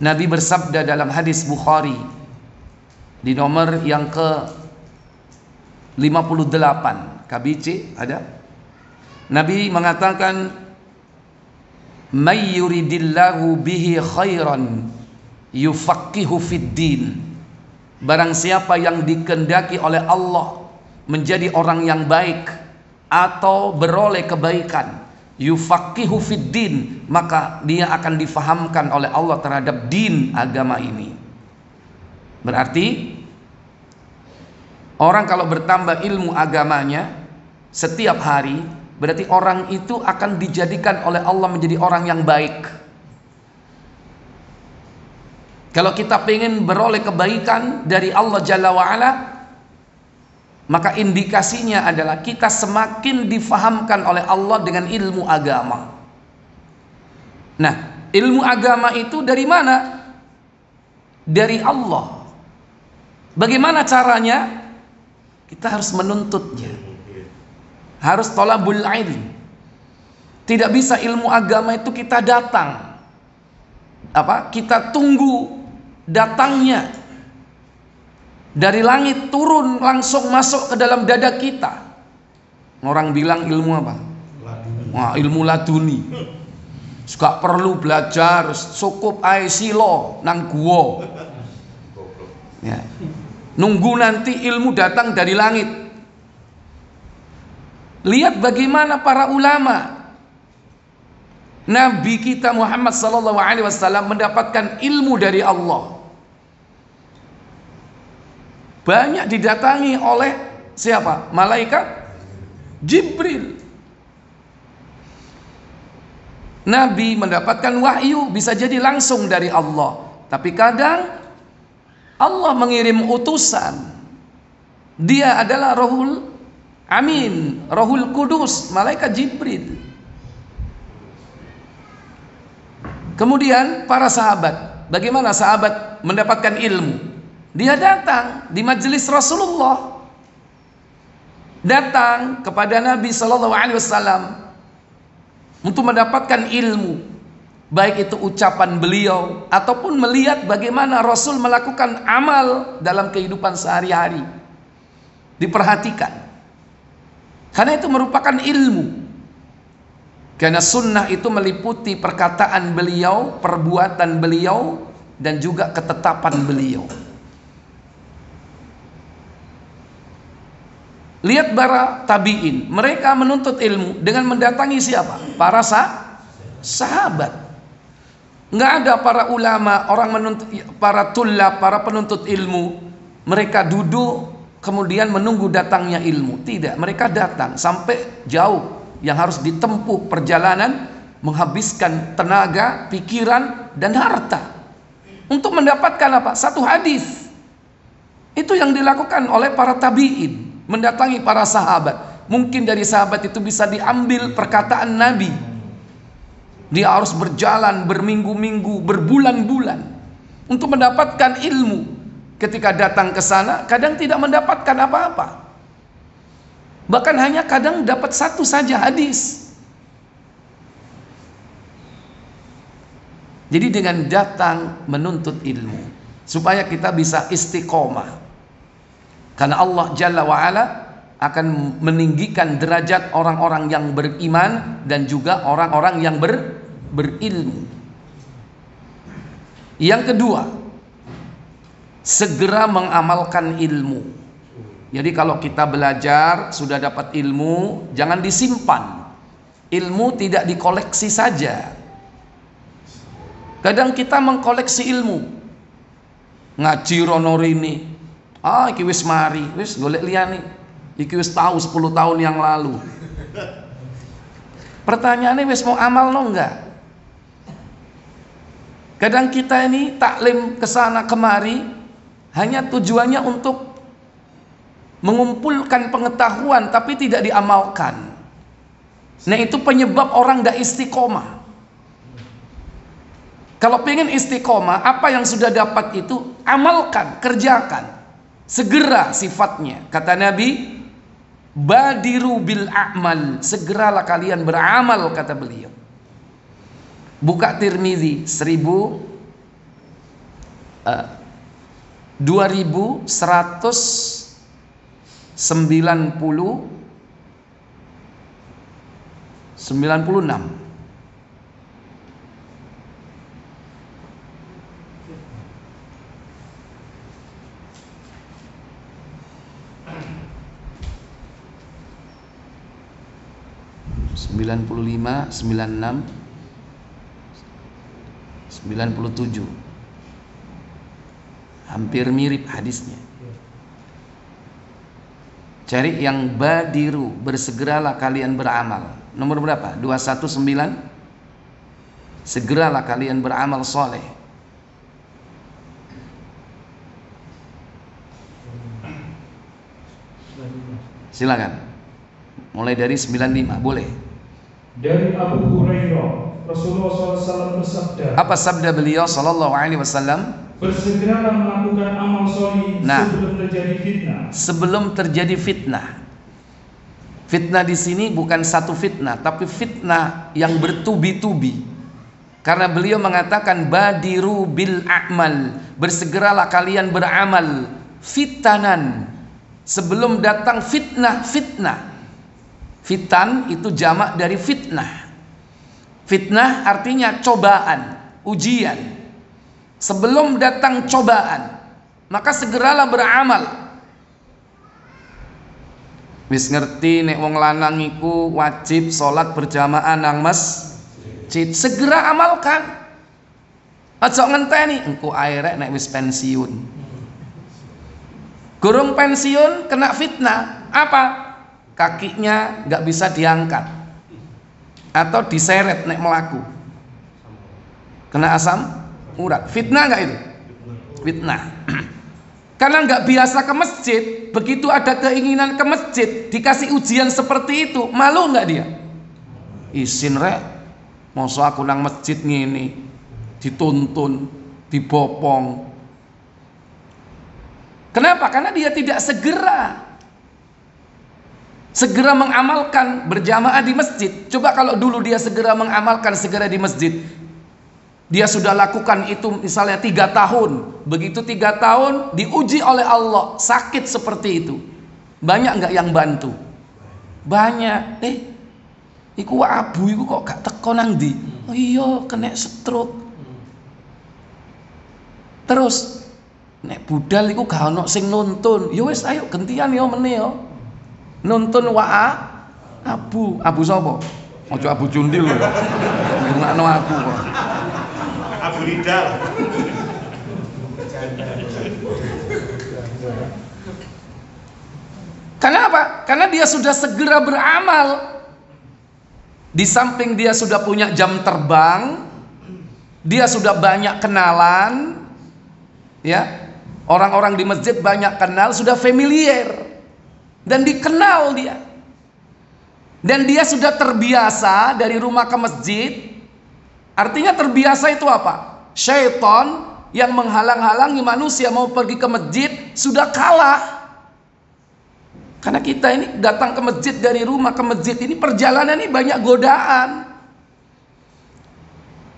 Nabi bersabda dalam hadis Bukhari di nomor yang ke 58 KBC ada. Nabi mengatakan, "May yuridillahu bihi khairan yufaqihu fid din." Barang siapa yang dikehendaki oleh Allah menjadi orang yang baik atau beroleh kebaikan, yufaqihu fid din, maka dia akan difahamkan oleh Allah terhadap din agama ini. Berarti orang kalau bertambah ilmu agamanya setiap hari, berarti orang itu akan dijadikan oleh Allah menjadi orang yang baik. Kalau kita pengen beroleh kebaikan dari Allah Jalla wa'ala, maka indikasinya adalah kita semakin difahamkan oleh Allah dengan ilmu agama. Nah, ilmu agama itu dari mana? Dari Allah. Bagaimana caranya? Kita harus menuntutnya. Harus thalabul ilm. Tidak bisa ilmu agama itu kita datang. Kita tunggu datangnya dari langit turun langsung masuk ke dalam dada kita. Orang bilang ilmu apa? Wah, ilmu laduni. Gak perlu belajar, cukup ae silo nang guwa. Ya. Nunggu nanti ilmu datang dari langit. Lihat bagaimana para ulama. Nabi kita Muhammad SAW mendapatkan ilmu dari Allah. Banyak didatangi oleh siapa? Malaikat Jibril. Nabi mendapatkan wahyu bisa jadi langsung dari Allah. Tapi kadang Allah mengirim utusan. Dia adalah Rohul Amin, Rohul Kudus, malaikat Jibril. Kemudian para sahabat, bagaimana sahabat mendapatkan ilmu? Dia datang di majelis Rasulullah, datang kepada Nabi SAW untuk mendapatkan ilmu, baik itu ucapan beliau ataupun melihat bagaimana Rasul melakukan amal dalam kehidupan sehari-hari. Diperhatikan, karena itu merupakan ilmu. Karena sunnah itu meliputi perkataan beliau, perbuatan beliau, dan juga ketetapan beliau. Lihat para tabi'in, mereka menuntut ilmu dengan mendatangi siapa? Para sahabat. Nggak ada para ulama, orang menuntut, para tullab, para penuntut ilmu, mereka duduk kemudian menunggu datangnya ilmu. Tidak, mereka datang sampai jauh yang harus ditempuh perjalanan, menghabiskan tenaga, pikiran, dan harta untuk mendapatkan apa? Satu hadis. Itu yang dilakukan oleh para tabi'in, mendatangi para sahabat. Mungkin dari sahabat itu bisa diambil perkataan Nabi. Dia harus berjalan berminggu-minggu, berbulan-bulan untuk mendapatkan ilmu. Ketika datang ke sana, kadang tidak mendapatkan apa-apa. Bahkan hanya kadang dapat satu saja hadis. Jadi dengan datang menuntut ilmu supaya kita bisa istiqomah. Karena Allah Jalla wa'ala akan meninggikan derajat orang-orang yang beriman dan juga orang-orang yang berilmu. Yang kedua, segera mengamalkan ilmu. Jadi kalau kita belajar, sudah dapat ilmu, jangan disimpan. Ilmu tidak dikoleksi saja. Kadang kita mengkoleksi ilmu. Ngaji rono rini. Iki wis mari, wis golek liyane. Iki wis tahu 10 tahun yang lalu. Pertanyaannya wis mau amal no enggak? Kadang kita ini taklim kesana kemari hanya tujuannya untuk mengumpulkan pengetahuan tapi tidak diamalkan. Nah, itu penyebab orang tidak istiqomah. Kalau pengen istiqomah, apa yang sudah dapat itu amalkan, kerjakan. Segera sifatnya. Kata Nabi, badiru bil a'mal, segeralah kalian beramal, kata beliau. Buka Tirmizi 2196. 95, 96, 97. Hampir mirip hadisnya. Cari yang badiru, bersegeralah kalian beramal. Nomor berapa? 219. Segeralah kalian beramal soleh. Silakan. Mulai dari 95, boleh.
Dari Abu Hurairah, Rasulullah SAW bersabda.
Apa sabda beliau sallallahu alaihi wasallam?
Bersegeralah melakukan amal solih sebelum terjadi fitnah.
Sebelum terjadi fitnah. Fitnah di sini bukan satu fitnah, tapi fitnah yang bertubi-tubi. Karena beliau mengatakan badiru bil a'mal, bersegeralah kalian beramal fitanan sebelum datang fitnah. Fitan itu jamak dari fitnah. Fitnah artinya cobaan, ujian. Sebelum datang cobaan, maka segeralah beramal. Wis ngerti nek wong lanang iku wajib salat berjamaah nang masjid, segera amalkan. Aja ngenteni engko ae rek nek wis pensiun. Gurung pensiun kena fitnah. Apa? Kakinya nggak bisa diangkat atau diseret nek melaku, kena asam urat. Fitnah nggak itu? Fitnah. Karena nggak biasa ke masjid, begitu ada keinginan ke masjid, dikasih ujian seperti itu, malu nggak dia? Isin rek, masa aku nang masjid ngini, dituntun, dibopong. Kenapa? Karena dia tidak segera mengamalkan berjamaah di masjid. Coba kalau dulu dia segera mengamalkan segera di masjid, dia sudah lakukan itu misalnya 3 tahun. Begitu 3 tahun diuji oleh Allah, sakit seperti itu, banyak nggak yang bantu? Banyak. Iku abu iku kok gak teko nang ndi? Oh iya, kena stroke. Terus nek budal iku gak ono sing nuntun. Ya wis ayo gentian yo meneh yo. Nuntun abu sapa? Ojo abu jundil lho. Ngurungakno aku kok.
Abu Ridal.
Kenapa? Karena dia sudah segera beramal. Di samping dia sudah punya jam terbang, dia sudah banyak kenalan, ya. Orang-orang di masjid banyak kenal, sudah familiar. Dan dikenal dia. Dan dia sudah terbiasa dari rumah ke masjid. Artinya terbiasa itu apa? Syaitan yang menghalang-halangi manusia mau pergi ke masjid sudah kalah. Karena kita ini datang ke masjid, dari rumah ke masjid ini perjalanan ini banyak godaan.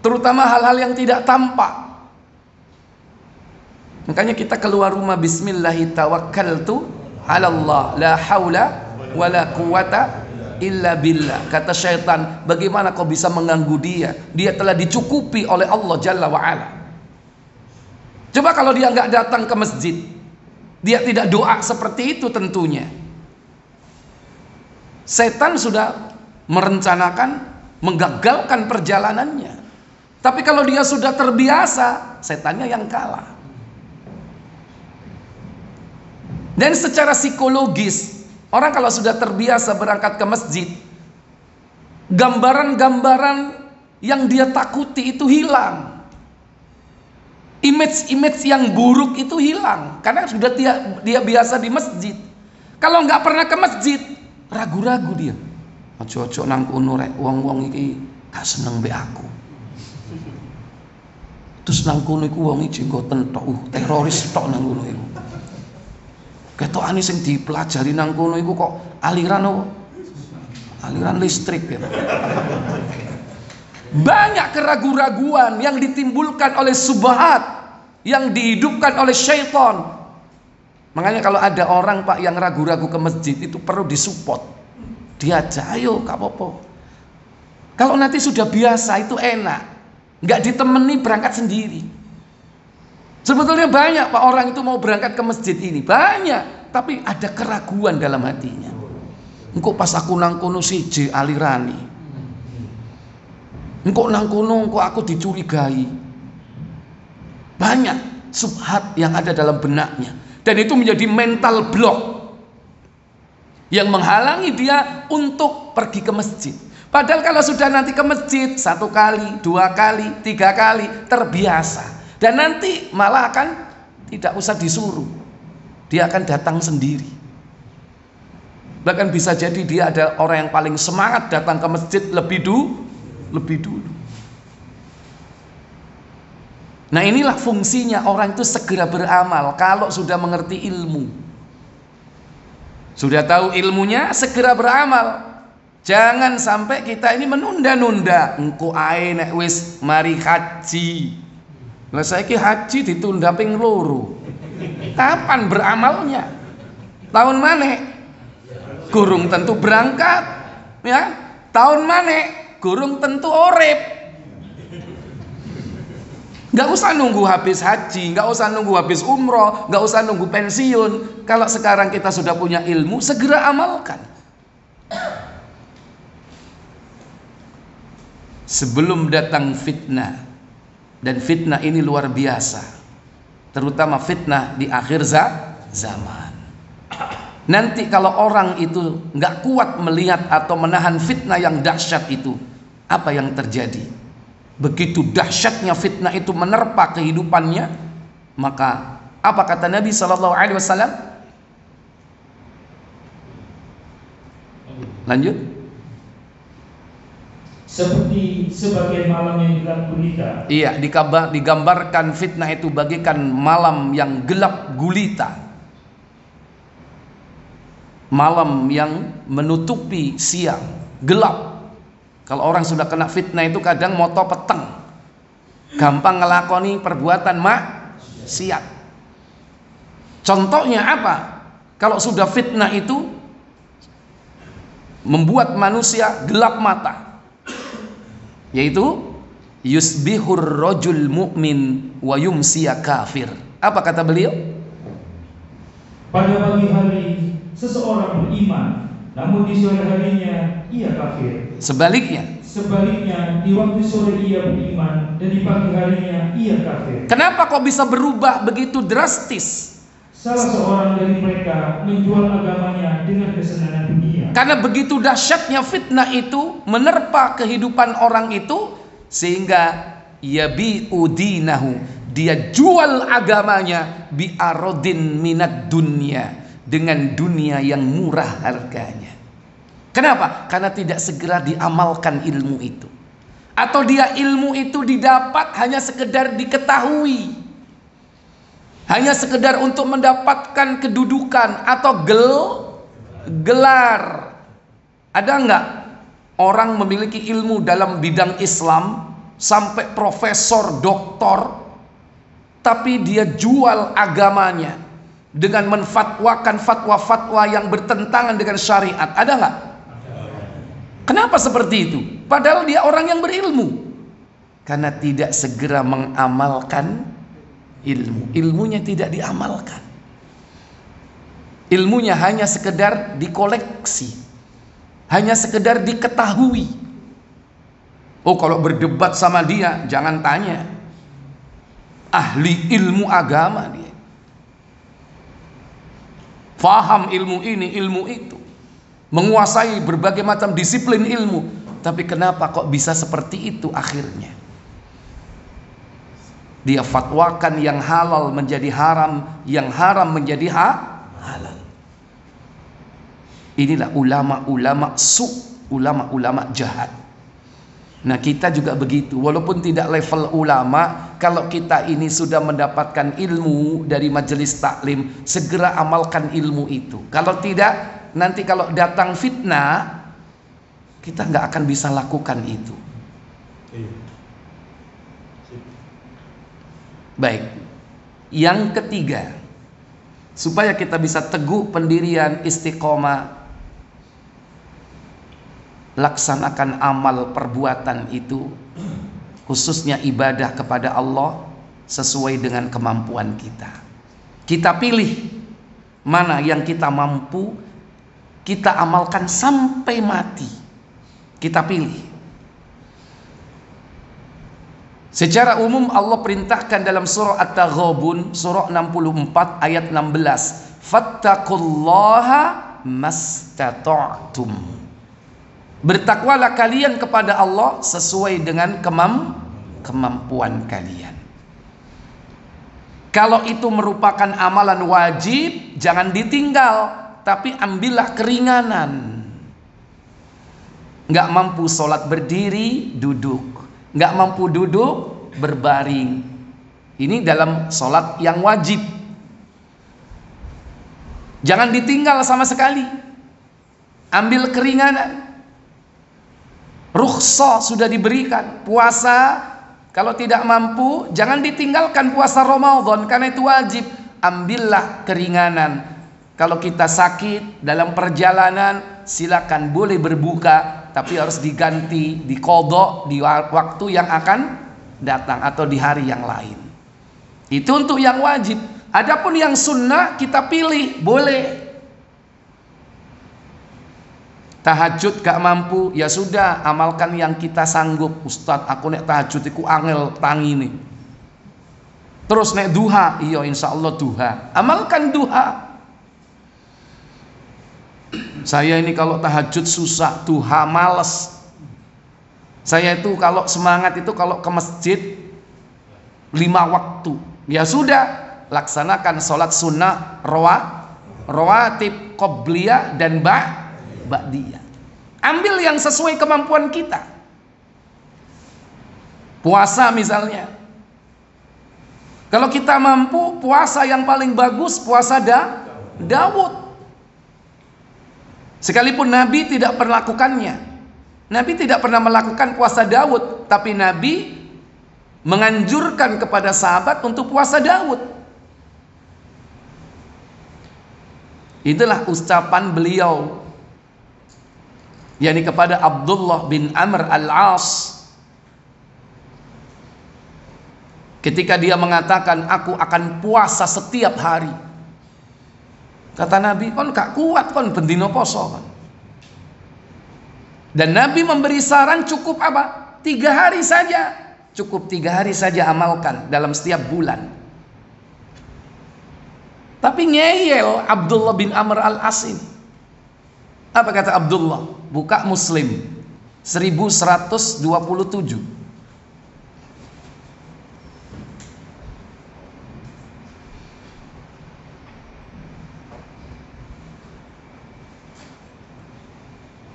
Terutama hal-hal yang tidak tampak. Makanya kita keluar rumah bismillahi tawakkaltu 'ala Allah, la haula wala quwata illa billah. Kata syaitan, bagaimana kau bisa mengganggu dia? Dia telah dicukupi oleh Allah Jalla wa Ala. Coba kalau dia nggak datang ke masjid, dia tidak doa seperti itu, tentunya setan sudah merencanakan menggagalkan perjalanannya. Tapi kalau dia sudah terbiasa, setannya yang kalah. Dan secara psikologis, orang kalau sudah terbiasa berangkat ke masjid, gambaran-gambaran yang dia takuti itu hilang. Image-image yang buruk itu hilang karena sudah dia biasa di masjid. Kalau nggak pernah ke masjid, ragu-ragu dia. Ojo-ojo nang kono rek, wong-wong iki gak seneng mbek aku. Terus nang kono iku wong iki jenggoten tok, teroris tok nang kono iku. Ketokane sing dipelajari nang kono iku kok aliran apa? Aliran listrik ya. Banyak keraguan-raguan yang ditimbulkan oleh subhat, yang dihidupkan oleh syaitan. Makanya kalau ada orang Pak yang ragu-ragu ke masjid, itu perlu disupport, diajak, ayo gak apa-apa. Kalau nanti sudah biasa itu enak, nggak ditemani berangkat sendiri. Sebetulnya banyak Pak orang itu mau berangkat ke masjid ini, banyak, tapi ada keraguan dalam hatinya. Engkau pas aku nang kono siji alirani, engkau nang kono engkau aku dicurigai. Banyak subhat yang ada dalam benaknya, dan itu menjadi mental block yang menghalangi dia untuk pergi ke masjid. Padahal kalau sudah nanti ke masjid 1 kali, 2 kali, 3 kali terbiasa, dan nanti malah akan tidak usah disuruh, dia akan datang sendiri. Bahkan bisa jadi dia ada orang yang paling semangat datang ke masjid lebih dulu. Nah, inilah fungsinya orang itu segera beramal kalau sudah mengerti ilmu. Sudah tahu ilmunya, segera beramal. Jangan sampai kita ini menunda-nunda. Engko ae nek wis mari haji. Lah saiki haji ditunda ping 2. Kapan beramalnya? Tahun mana? Gurung tentu berangkat, ya. Tahun mana? Gurung tentu urip. Gak usah nunggu habis haji, gak usah nunggu habis umroh, gak usah nunggu pensiun. Kalau sekarang kita sudah punya ilmu, segera amalkan. Sebelum datang fitnah, dan fitnah ini luar biasa, terutama fitnah di akhir zaman. Nanti kalau orang itu gak kuat melihat atau menahan fitnah yang dahsyat itu, apa yang terjadi? Begitu dahsyatnya fitnah itu menerpa kehidupannya, maka apa kata Nabi SAW? Lanjut.
Seperti sebagai malam yang gelap gulita.
Iya, digambarkan fitnah itu bagaikan malam yang gelap gulita, malam yang menutupi siang, gelap. Kalau orang sudah kena fitnah itu kadang moto peteng, gampang ngelakoni perbuatan maksiat. Contohnya apa? Kalau sudah fitnah itu membuat manusia gelap mata, yaitu yusbihur rajul mu'min wa yumsiya kafir. Apa kata beliau?
Pada pagi hari seseorang beriman, namun di sore harinya ia kafir.
Sebaliknya,
di waktu sore ia beriman dan di pagi harinya ia kafir.
Kenapa kok bisa berubah begitu drastis?
Salah seorang dari mereka menjual agamanya dengan kesenangan dunia.
Karena begitu dahsyatnya fitnah itu menerpa kehidupan orang itu, sehingga yabi'u dinahu, dia jual agamanya bi'arodin minad dunya, dengan dunia yang murah harganya. Kenapa? Karena tidak segera diamalkan ilmu itu. Atau dia ilmu itu didapat hanya sekedar diketahui, hanya sekedar untuk mendapatkan kedudukan atau gelar. Ada enggak orang memiliki ilmu dalam bidang Islam sampai profesor, doktor, tapi dia jual agamanya dengan menfatwakan fatwa-fatwa yang bertentangan dengan syariat? Ada enggak? Kenapa seperti itu? Padahal dia orang yang berilmu. Karena tidak segera mengamalkan ilmu. Ilmunya tidak diamalkan. Ilmunya hanya sekedar dikoleksi, hanya sekedar diketahui. Oh, kalau berdebat sama dia jangan tanya, ahli ilmu agama dia, faham ilmu ini, ilmu itu, menguasai berbagai macam disiplin ilmu. Tapi kenapa kok bisa seperti itu akhirnya? Dia fatwakan yang halal menjadi haram, yang haram menjadi halal. Inilah ulama-ulama ulama-ulama jahat. Nah, kita juga begitu. Walaupun tidak level ulama, kalau kita ini sudah mendapatkan ilmu dari majelis taklim, segera amalkan ilmu itu. Kalau tidak, nanti kalau datang fitnah, kita nggak akan bisa lakukan itu. Baik. Yang ketiga, supaya kita bisa teguh pendirian istiqomah, laksanakan amal perbuatan itu, khususnya ibadah kepada Allah, sesuai dengan kemampuan kita. Kita pilih mana yang kita mampu, kita amalkan sampai mati. Kita pilih. Secara umum Allah perintahkan dalam surah At-Taghabun, surah 64 ayat 16, fattaqullaha mastata'tum. Bertakwalah kalian kepada Allah sesuai dengan kemampuan kalian. Kalau itu merupakan amalan wajib, jangan ditinggal. tapi ambillah keringanan. Nggak mampu sholat berdiri, duduk. Nggak mampu duduk, berbaring. Ini dalam sholat yang wajib. Jangan ditinggal sama sekali. Ambil keringanan. Rukhsah sudah diberikan. Puasa, kalau tidak mampu, jangan ditinggalkan puasa Ramadan, karena itu wajib. Ambillah keringanan. Kalau kita sakit dalam perjalanan, silakan boleh berbuka, tapi harus diganti, diqadha di waktu yang akan datang atau di hari yang lain. Itu untuk yang wajib. Adapun yang sunnah kita pilih, boleh. Tahajud gak mampu, ya sudah, amalkan yang kita sanggup. Ustadz, aku nek tahajud iku angel tangi nih. Terus nek duha, iya insya Allah duha. Amalkan duha. Saya ini kalau tahajud susah, duha males. Saya itu kalau semangat itu kalau ke masjid 5 waktu. Ya sudah, laksanakan sholat sunnah rawatib, qobliyah dan ba'diyah. Ambil yang sesuai kemampuan kita. Puasa misalnya. Kalau kita mampu, puasa yang paling bagus puasa Daud. Sekalipun Nabi tidak pernah melakukannya. Nabi tidak pernah melakukan puasa Daud, tapi Nabi menganjurkan kepada sahabat untuk puasa Daud. Itulah ucapan beliau, yakni kepada Abdullah bin Amr al-As, ketika dia mengatakan, aku akan puasa setiap hari. Kata Nabi, kon gak kuat kon bendino poso kon. Dan Nabi memberi saran cukup apa? 3 hari saja. Cukup 3 hari saja amalkan dalam setiap bulan. Tapi ngeyel Abdullah bin Amr al-As ini. Apa kata Abdullah? Buka Muslim 1127.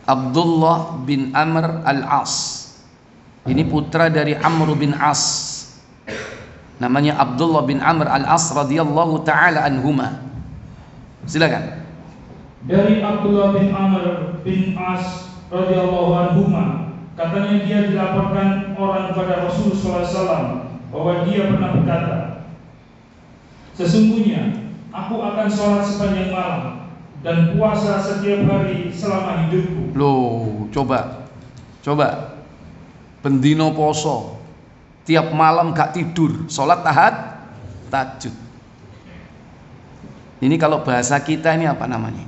Abdullah bin Amr al-As. Ini putra dari Amr bin As. Namanya Abdullah bin Amr al-As radhiyallahu taala anhuma. Silakan.
Dari Abdullah bin Amr bin As radhiyallahu anhuma, katanya dia dilaporkan orang kepada Rasulullah SAW bahwa dia pernah berkata, sesungguhnya aku akan sholat sepanjang malam dan puasa setiap hari selama hidupku.
Loh, coba bendino poso, tiap malam gak tidur, sholat tahajud. Ini kalau bahasa kita ini apa namanya?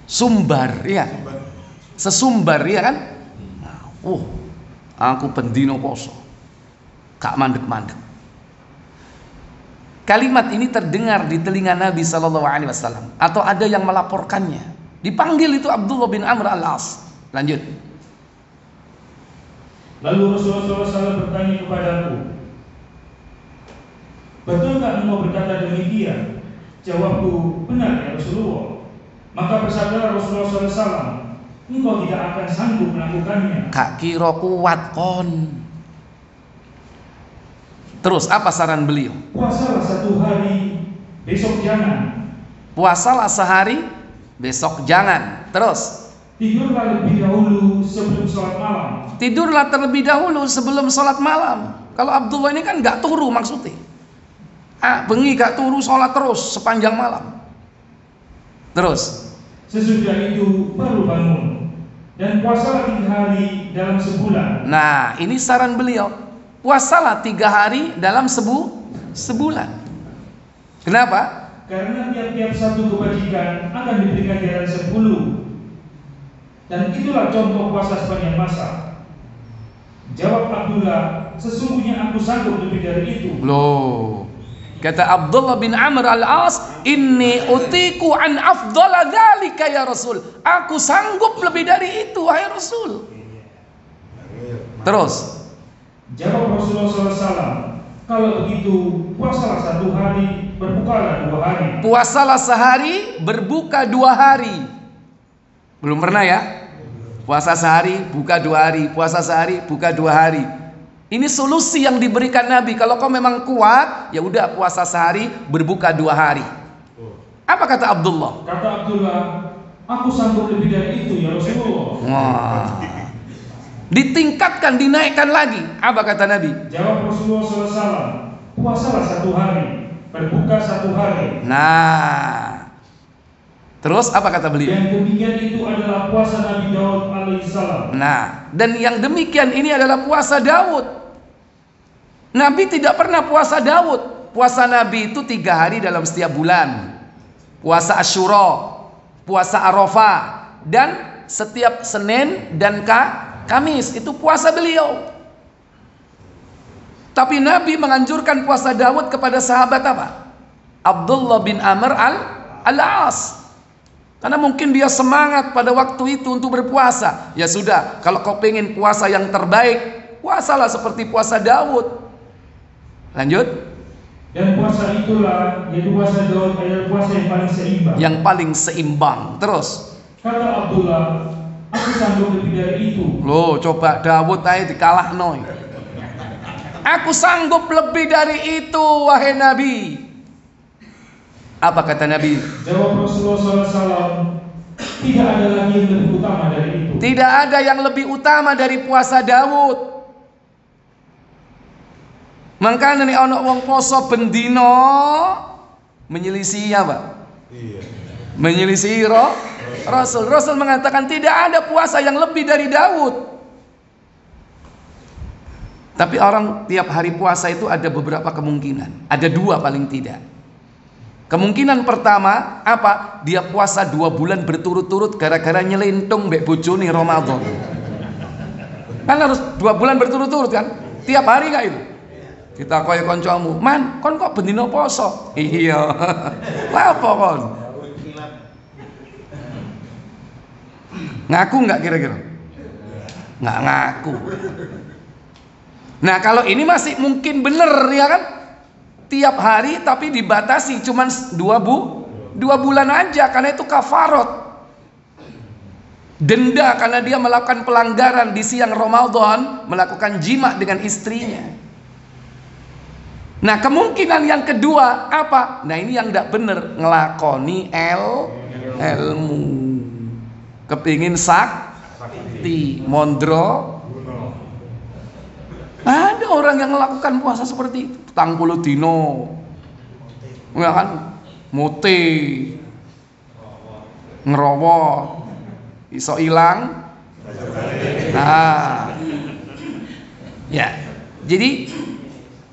Sumbar, ya. Sesumbar, ya kan? Aku bendino poso, gak mandek-mandek. Kalimat ini terdengar di telinga Nabi SAW, atau ada yang melaporkannya. Dipanggil itu Abdullah bin Amr al-As. Lanjut.
Lalu Rasulullah SAW bertanya kepadaku, betulkah engkau berkata demikian? Jawabku, benar ya Rasulullah. Maka bersabda Rasulullah SAW, engkau tidak akan sanggup melakukannya.
Kak kira kuat kon. Terus apa saran beliau?
Puasalah 1 hari, besok jangan.
Puasalah sehari, besok jangan. Terus
tidurlah lebih dahulu sebelum sholat malam.
Tidurlah terlebih dahulu sebelum sholat malam. Kalau Abdullah ini kan gak turu maksudnya. Bengi gak turu, sholat terus sepanjang malam. Terus
sesudah itu baru bangun dan puasalah 3 hari dalam sebulan.
Nah, ini saran beliau. Puasalah 3 hari dalam sebulan. Kenapa?
Karena tiap-tiap satu kebajikan akan diberikan ganjaran 10. Dan itulah contoh puasa sepanjang masa. Jawab Abdullah, sesungguhnya aku sanggup lebih dari itu.
Loh, kata Abdullah bin Amr al-As, inni utiku an afdala dzalika ya Rasul. Aku sanggup lebih dari itu wahai Rasul. Terus
jawab Rasulullah SAW, Kalau begitu, puasalah 1 hari, berbukalah 2 hari.
Puasalah sehari, berbuka 2 hari. Belum pernah ya? Puasa sehari, buka 2 hari. Puasa sehari, buka 2 hari. Ini solusi yang diberikan Nabi. Kalau kau memang kuat, ya udah puasa sehari, berbuka 2 hari. Apa kata Abdullah?
Kata Abdullah, aku sanggup lebih dari itu ya Rasulullah.
Wah. Ditingkatkan, dinaikkan lagi. Apa kata Nabi?
Jawab Rasulullah SAW, puasalah 1 hari, berbuka 1 hari.
Nah, terus apa kata beliau?
Yang demikian itu adalah puasa Nabi Daud alaihissalam.
Nah, dan yang demikian ini adalah puasa Daud. Nabi tidak pernah puasa Daud. Puasa Nabi itu 3 hari dalam setiap bulan. Puasa Asyura, puasa Arafah, dan setiap Senin dan Kamis itu puasa beliau. Tapi Nabi menganjurkan puasa Daud kepada sahabat apa? Abdullah bin Amr al-As. Karena mungkin dia semangat pada waktu itu untuk berpuasa. Ya sudah, kalau kau pengen puasa yang terbaik, puasalah seperti puasa Daud. Lanjut.
Dan puasa itulah, yaitu puasa Daud adalah puasa yang paling seimbang.
Yang paling seimbang. Terus.
Kata Abdullah, aku sanggup lebih dari itu.
Loh, coba Daud aja dikalah noy. Aku sanggup lebih dari itu, wahai Nabi. Apa kata Nabi?
Jawab Rasulullah SAW, tidak ada lagi yang lebih utama dari itu.
Tidak ada yang lebih utama dari puasa Daud. Makanya nih ono wong poso bendino menyelisih apa? Menyelisih Rasul. Rasul mengatakan tidak ada puasa yang lebih dari Daud. Tapi orang tiap hari puasa itu ada beberapa kemungkinan. Ada 2 paling tidak. Kemungkinan pertama apa? Dia puasa 2 bulan berturut-turut gara-gara nyelentung mbek bojone Ramadan. Kan harus 2 bulan berturut-turut kan? Tiap hari gak itu? Kita kaya kancamu, "Man, kon kok bendino poso?" Iya. Lah apa kon? Ngaku nggak kira-kira? Nggak ngaku. Nah, kalau ini masih mungkin bener ya kan? Tiap hari tapi dibatasi cuman 2 bulan aja, karena itu kafarat. Denda karena dia melakukan pelanggaran di siang Ramadan, melakukan jima dengan istrinya. Nah, kemungkinan yang kedua apa? Nah, ini yang tidak benar, ngelakoni ilmu. Kepingin sakti, mondro. Ada orang yang melakukan puasa seperti itu, 40 dino. Ya kan? Muti. Ngerowok. Iso ilang. Nah. Ya. Jadi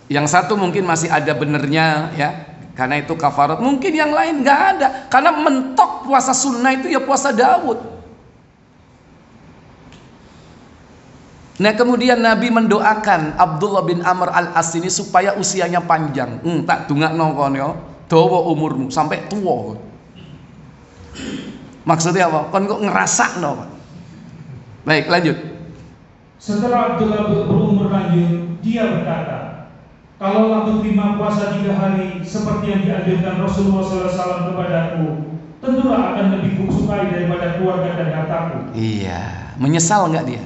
yang satu mungkin masih ada benernya ya, karena itu kafarat. Mungkin yang lain nggak ada, karena mentok puasa sunnah itu ya puasa Daud. Nah, kemudian Nabi mendoakan Abdullah bin Amr al-As ini supaya usianya panjang. Tak dungakno kon yo, dawa umurmu sampai tua. Maksudnya apa? Kon kok ngerasakno. Baik, lanjut.
Setelah Abdullah berumur lanjut, dia berkata, "Kalau aku terima puasa 3 hari seperti yang dianjurkan Rasulullah SAW kepadaku, tentulah akan lebih kusukai daripada keluarga dan hartaku."
Iya, menyesal nggak dia?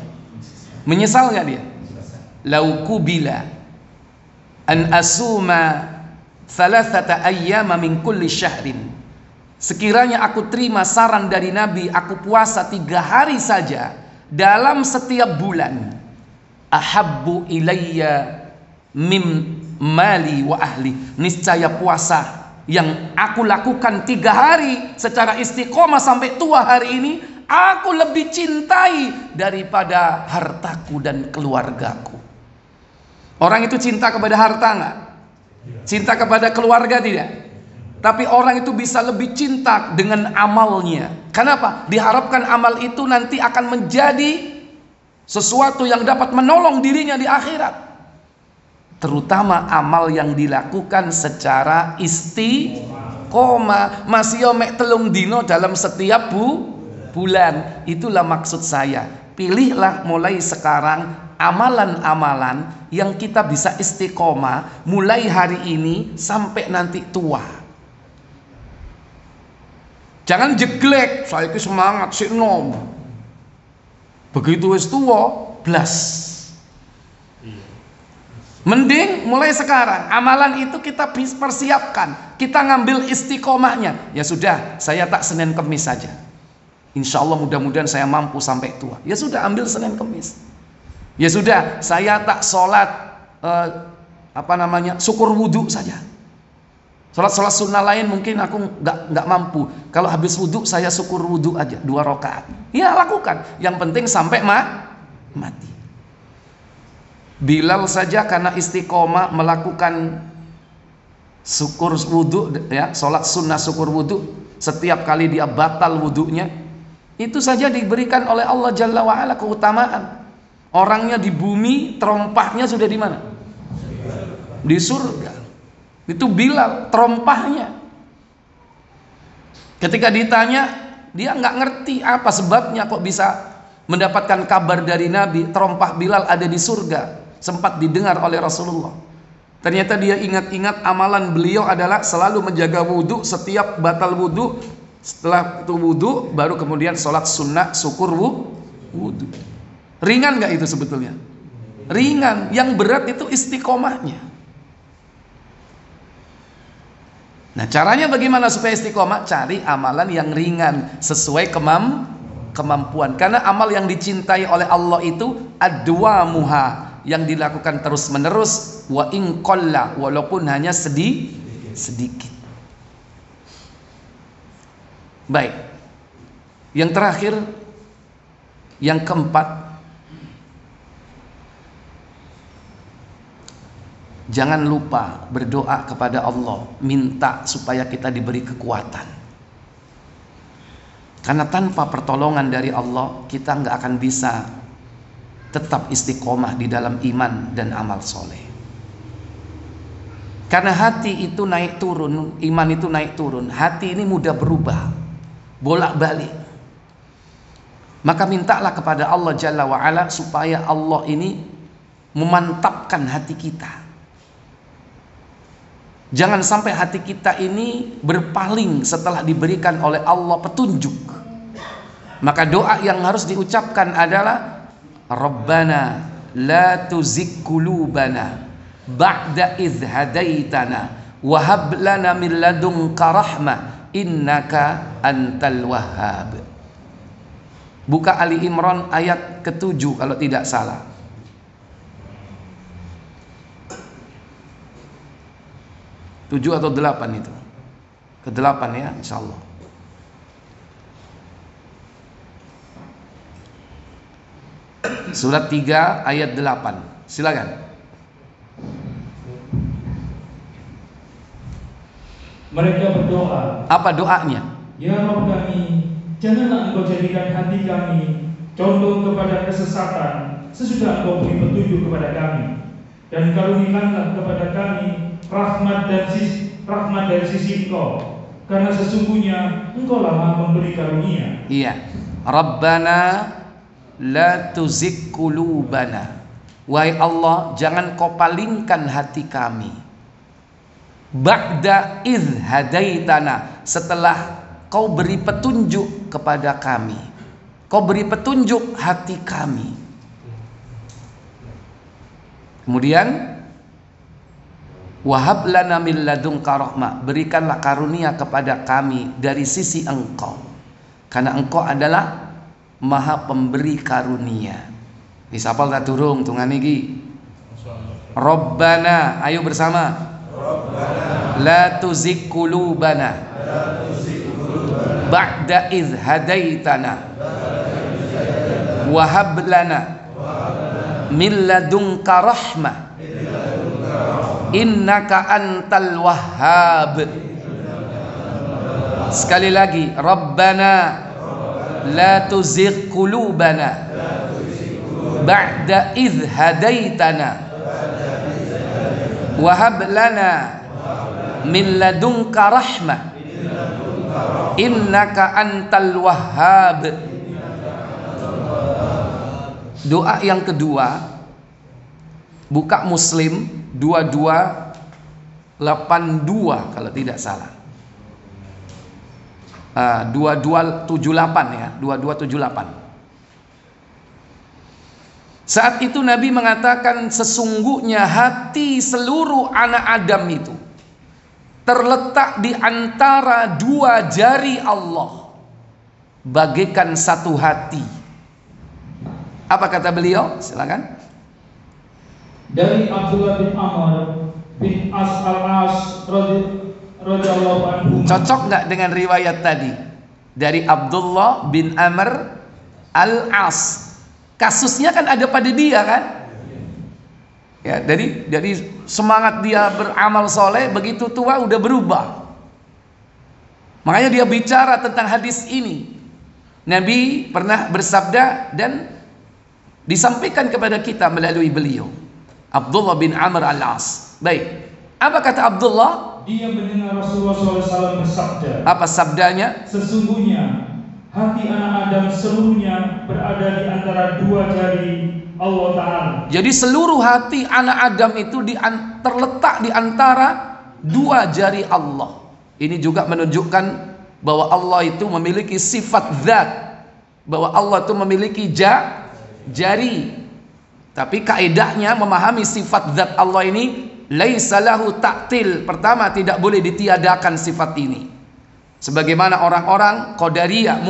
Menyesal nggak dia? Lau kubila an asuma thalathata ayyama min kulli syahrin. Sekiranya aku terima saran dari Nabi, aku puasa 3 hari saja dalam setiap bulan. Ahabbu ilayya mim mali wa ahli. Niscaya puasa yang aku lakukan 3 hari secara istiqomah sampai tua hari ini, aku lebih cintai daripada hartaku dan keluargaku. Orang itu cinta kepada harta nggak? Cinta kepada keluarga tidak? Tapi orang itu bisa lebih cinta dengan amalnya. Kenapa? Diharapkan amal itu nanti akan menjadi sesuatu yang dapat menolong dirinya di akhirat. Terutama amal yang dilakukan secara istiqomah. Masih mek 3 dino dalam setiap bulan. Itulah maksud saya. Pilihlah mulai sekarang amalan-amalan yang kita bisa istiqomah mulai hari ini sampai nanti tua. Jangan jeglek, saya itu semangat si nom. Begitu wis tua, blas. Mending mulai sekarang amalan itu kita persiapkan, kita ngambil istiqomahnya. Ya sudah, saya tak Senin Kemis saja. Insya Allah mudah-mudahan saya mampu sampai tua. Ya sudah, ambil Senin Kemis. Ya sudah, saya tak sholat syukur wudhu saja. Sholat sunnah lain mungkin aku nggak mampu. Kalau habis wudhu saya syukur wudhu aja 2 rakaat. Ya lakukan. Yang penting sampai mati. Bilal saja karena istiqomah melakukan syukur wudhu, ya, sholat sunnah syukur wudhu, setiap kali dia batal wudhunya, itu saja diberikan oleh Allah Jalla wa'ala keutamaan. Orangnya di bumi, terompahnya sudah di mana? Di surga. Itu Bilal, terompahnya. Ketika ditanya, dia nggak ngerti apa sebabnya kok bisa mendapatkan kabar dari Nabi, terompah Bilal ada di surga. Sempat didengar oleh Rasulullah. Ternyata dia ingat-ingat amalan beliau adalah selalu menjaga wudhu. Setiap batal wudhu, setelah itu wudhu baru kemudian sholat sunnah syukur wudhu. Ringan gak itu sebetulnya? Ringan. Yang berat itu istiqomahnya. Nah, caranya bagaimana supaya istiqomah? Cari amalan yang ringan sesuai kemampuan. Karena amal yang dicintai oleh Allah itu adwamuha, yang dilakukan terus menerus, wa in qalla, walaupun hanya sedikit. Baik. Yang terakhir, yang keempat, jangan lupa berdoa kepada Allah, minta supaya kita diberi kekuatan. Karena tanpa pertolongan dari Allah, kita nggak akan bisa tetap istiqomah di dalam iman dan amal soleh. Karena hati itu naik turun, iman itu naik turun. Hati ini mudah berubah, bolak-balik. Maka mintalah kepada Allah Jalla wa'ala supaya Allah ini memantapkan hati kita. Jangan sampai hati kita ini berpaling setelah diberikan oleh Allah petunjuk. Maka doa yang harus diucapkan adalah Rabbana la tuzigh qulubana ba'da idh hadaitana wa hab lana min ladunka rahmah innaka antal wahhab. Buka Ali Imran ayat ke-7 kalau tidak salah. Tujuh atau 8 itu? Ke-8 ya, insyaallah. Surat 3 ayat 8. Silakan.
Mereka berdoa.
Apa doanya?
Ya Rabb kami, janganlah Engkau jadikan hati kami condong kepada kesesatan sesudah Engkau beri petunjuk kepada kami, dan karuniakanlah kepada kami rahmat dari sisi Engkau, karena sesungguhnya Engkau lah Maha memberi karunia.
Iya. Rabbana la tuzigh qulubana. Wahai Allah, jangan Kau palingkan hati kami. Ba'da idh hadaitana, setelah Kau beri petunjuk kepada kami. Kau beri petunjuk hati kami. Kemudian wahab lana min ladunka rahmah, berikanlah karunia kepada kami dari sisi Engkau, karena Engkau adalah Maha pemberi karunia. Disapal tak turung tungan iki. Rabbana, ayo bersama. Rabbana la tuzigh qulubana ba'da idh hadaitana wa hab lana min ladunka rahmah innaka antal wahhab. Sekali lagi, Rabbana la tuzigh qulubana ba'da idh hadaitana wa hab lana min ladunka rahmah innaka antal wahhab. Doa yang kedua, Buka Muslim 2282 kalau tidak salah. 2278 ya, 2278. Saat itu Nabi mengatakan sesungguhnya hati seluruh anak Adam itu terletak di antara dua jari Allah, bagaikan satu hati. Apa kata beliau? Silakan.
Dari Abdullah bin Amr bin As al-As radhiyallahu anhu.
Cocok nggak dengan riwayat tadi? Dari Abdullah bin Amr al-As. Kasusnya kan ada pada dia kan? Ya, dari semangat dia beramal soleh, begitu tua udah berubah. Makanya dia bicara tentang hadis ini. Nabi pernah bersabda dan disampaikan kepada kita melalui beliau, Abdullah bin Amr al-As. Baik, apa kata Abdullah?
Dia mendengar Rasulullah SAW bersabda.
Apa sabdanya?
Sesungguhnya hati anak Adam seluruhnya berada di antara dua jari Allah Ta'ala. Jadi
seluruh hati anak Adam itu terletak di antara dua jari Allah. Ini juga menunjukkan bahwa Allah itu memiliki sifat zat, bahwa Allah itu memiliki jari. Tapi kaidahnya memahami sifat zat Allah ini, laisa lahu ta'til. Pertama, tidak boleh ditiadakan sifat ini. Sebagaimana orang-orang Qadariyah,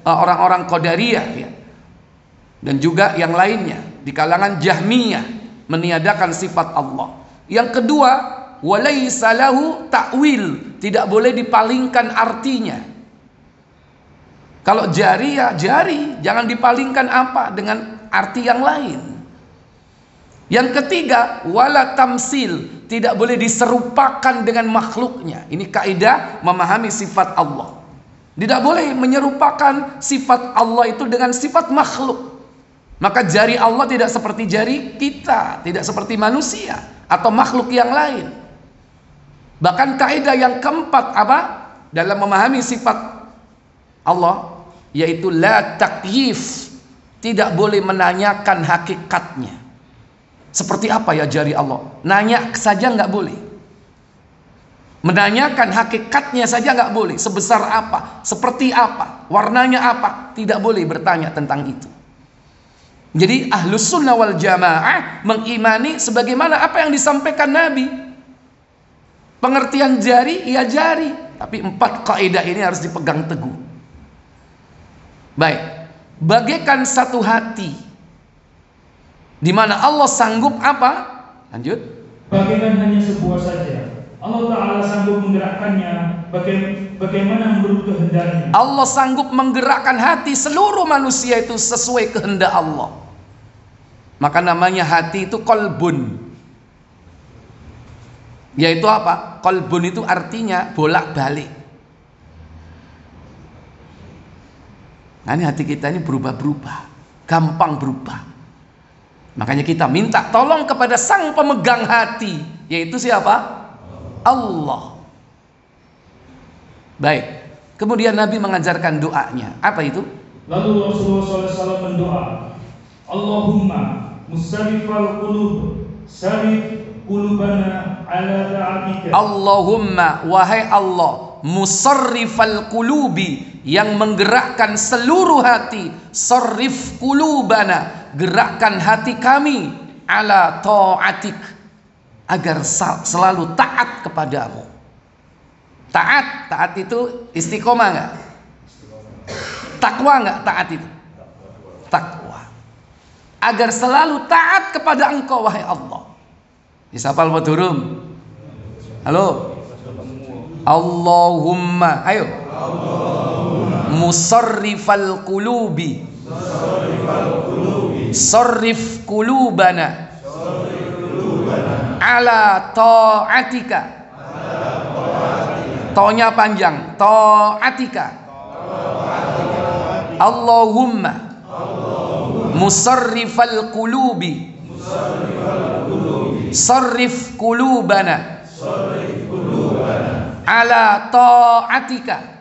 orang-orang Qadariyah ya. Dan juga yang lainnya di kalangan Jahmiyah meniadakan sifat Allah. Yang kedua, walaisa lahu ta'wil, tidak boleh dipalingkan artinya. Kalau jari ya jari, jangan dipalingkan apa dengan arti yang lain. Yang ketiga, wala tamsil, tidak boleh diserupakan dengan makhluknya. Ini kaidah memahami sifat Allah. Tidak boleh menyerupakan sifat Allah itu dengan sifat makhluk. Maka jari Allah tidak seperti jari kita, tidak seperti manusia atau makhluk yang lain. Bahkan kaidah yang keempat apa? Dalam memahami sifat Allah, yaitu la takyif, tidak boleh menanyakan hakikatnya. Seperti apa ya jari Allah? Nanya saja nggak boleh. Menanyakan hakikatnya saja nggak boleh. Sebesar apa? Seperti apa? Warnanya apa? Tidak boleh bertanya tentang itu. Jadi Ahlus Sunnah wal Jamaah mengimani sebagaimana apa yang disampaikan Nabi. Pengertian jari, ya jari. Tapi 4 kaidah ini harus dipegang teguh. Baik. Bagaikan satu hati, di mana Allah sanggup apa? Lanjut.
Bagaikan hanya sebuah saja. Allah Ta'ala sanggup menggerakkannya bagaimana menurut kehendaknya.
Allah sanggup menggerakkan hati seluruh manusia itu sesuai kehendak Allah. Maka namanya hati itu qalbun. Yaitu apa? Qalbun itu artinya bolak-balik. Nah, ini hati kita ini berubah-berubah, gampang berubah. Makanya kita minta tolong kepada sang pemegang hati, yaitu siapa? Allah. Baik. Kemudian Nabi mengajarkan doanya. Apa itu?
Lalu Rasulullah SAW mendoa, Allahumma musarrifal qulub, sarif qulubana ala ta'atika.
Allahumma, wahai Allah, musarrifal qulubi, yang menggerakkan seluruh hati, sarrif qulubana, gerakkan hati kami ala ta'atik, agar selalu taat kepadamu. Taat itu istiqomah enggak? Takwa enggak taat itu? Takwa. Agar selalu taat kepada Engkau wahai Allah. Disapal madurum. Halo. Allahumma, ayo. Musarrifal qulubi, sarrif qulubana ala ta'atika. Tonya panjang, ta'atika. Allahumma musarrifal qulubi, sarrif qulubana ala ta'atika.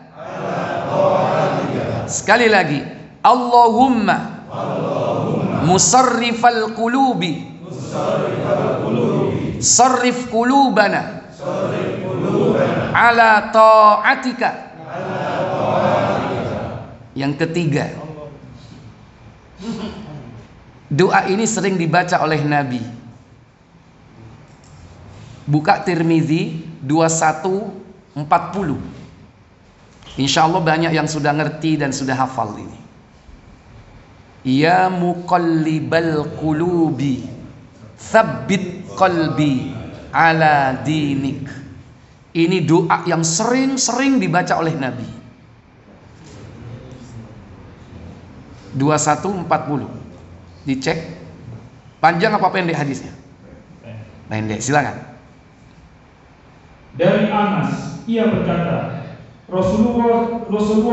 Sekali lagi, Allahumma musarrifal qulubi, Sarrif qulubana ala ta'atika. Yang ketiga, doa ini sering dibaca oleh Nabi. Buka Tirmizi 2140. Insya Allah banyak yang sudah ngerti dan sudah hafal ini. Ya muqallibal qulubi, tsabbit qalbi ala dinik. Ini doa yang sering-sering dibaca oleh Nabi. 2140. Dicek panjang apa pendek hadisnya? Pendek, silakan.
Dari Anas, ia berkata, Rasulullah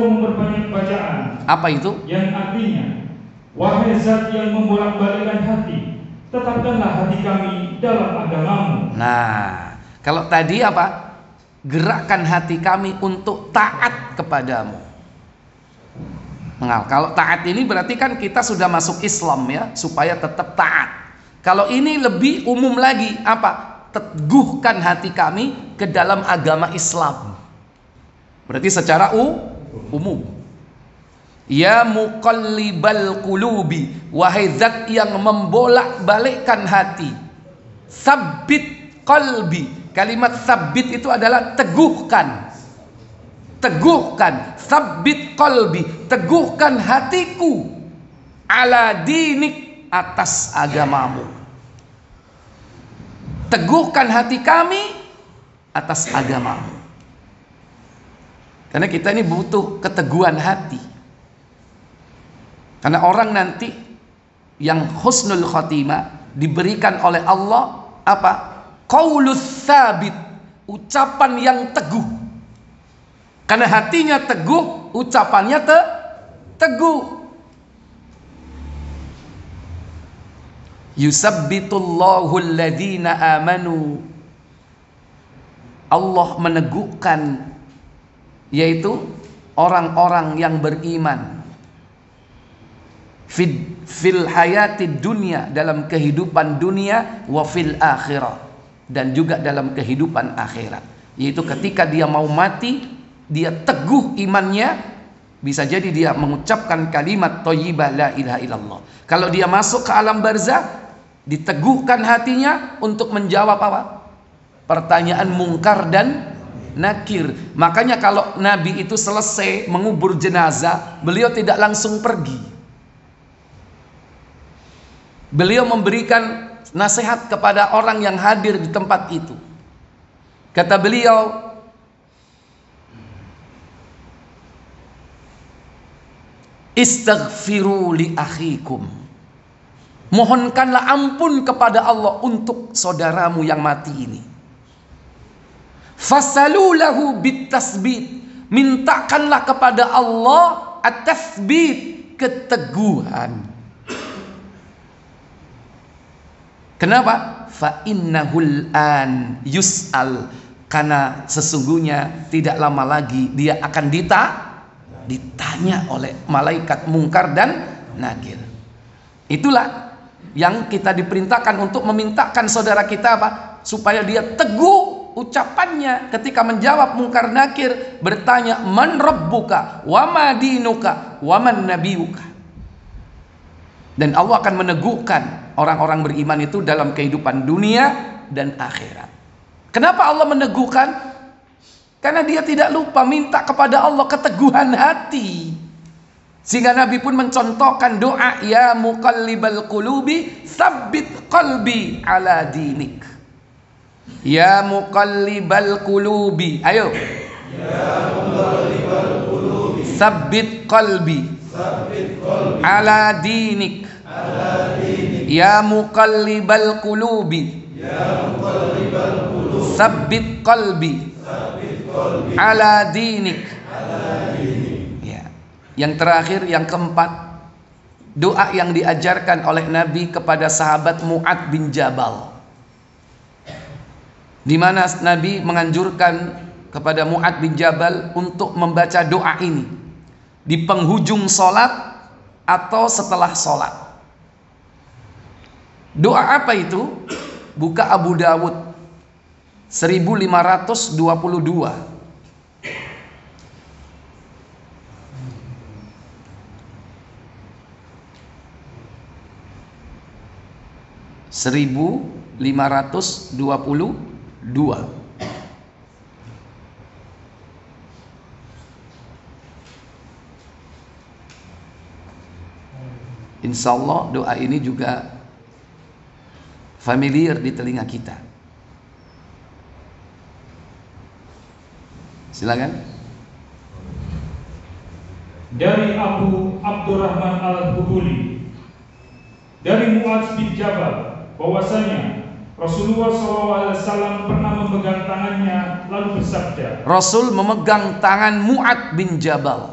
memperbanyak bacaan.
Apa itu?
Yang artinya, wahai zat yang membolak-balikkan hati, tetapkanlah hati kami dalam agamamu.
Nah, kalau tadi apa? Gerakkan hati kami untuk taat kepadamu. Nah, kalau taat ini berarti kan kita sudah masuk Islam ya, supaya tetap taat. Kalau ini lebih umum lagi, apa? Teguhkan hati kami ke dalam agama Islam. Berarti secara umum. Ya muqallibal qulubi, wahai zat yang membolak-balikkan hati, tsabbit qalbi. Kalimat tsabbit itu adalah teguhkan. Teguhkan, tsabbit qalbi, teguhkan hatiku ala dinik, atas agamamu. Teguhkan hati kami atas agamamu. Karena kita ini butuh keteguhan hati. Karena orang nanti yang husnul khotimah diberikan oleh Allah apa? Qaulus tsabit, ucapan yang teguh. Karena hatinya teguh, ucapannya teguh. Yusabbitullahu alladhina amanu. Allah meneguhkan, yaitu orang-orang yang beriman. Fil hayatid dunia, dalam kehidupan dunia, wa fil akhirah, dan juga dalam kehidupan akhirat. Yaitu ketika dia mau mati, dia teguh imannya, bisa jadi dia mengucapkan kalimat thayyibah la ilaha illallah. Kalau dia masuk ke alam barzah, diteguhkan hatinya untuk menjawab apa? Pertanyaan mungkar dan nakir. Makanya kalau Nabi itu selesai mengubur jenazah, beliau tidak langsung pergi. Beliau memberikan nasihat kepada orang yang hadir di tempat itu. Kata beliau, istaghfiru li akhikum, mohonkanlah ampun kepada Allah untuk saudaramu yang mati ini. Fasalu lahu bitasbit, mintakanlah kepada Allah at-tathbit, keteguhan. Kenapa? Fa innahul an yus'al, karena sesungguhnya tidak lama lagi dia akan ditanya oleh malaikat mungkar dan nakir. Itulah yang kita diperintahkan untuk memintakan saudara kita apa? Supaya dia teguh ucapannya ketika menjawab mungkar nakir, bertanya man rabbuka wa ma dinuka wa man nabiyuka. Dan Allah akan meneguhkan orang-orang beriman itu dalam kehidupan dunia dan akhirat. Kenapa Allah meneguhkan? Karena dia tidak lupa minta kepada Allah keteguhan hati. Sehingga Nabi pun mencontohkan doa, ya muqallibal qulubi, tsabbit qalbi ala dinik. Ya muqallibal qulubi, ayo. Ya muqallibal qulubi, tsabbit qalbi ala dinik. Ya muqallibal qulubi, tsabbit qalbi ala dinik. Ya. Yang terakhir, yang keempat, doa yang diajarkan oleh Nabi kepada sahabat Mu'ad bin Jabal, di mana Nabi menganjurkan kepada Mu'ad bin Jabal untuk membaca doa ini di penghujung sholat atau setelah sholat. Doa apa itu? Buka Abu Dawud 1522. Insya Allah doa ini juga familiar di telinga kita. Silakan.
Dari Abu Abdurrahman Al-Huduli, dari Mu'adz bin Jabal, bahwasanya Rasulullah SAW pernah memegang tangannya lalu bersabda.
Rasul memegang tangan Mu'adz bin Jabal.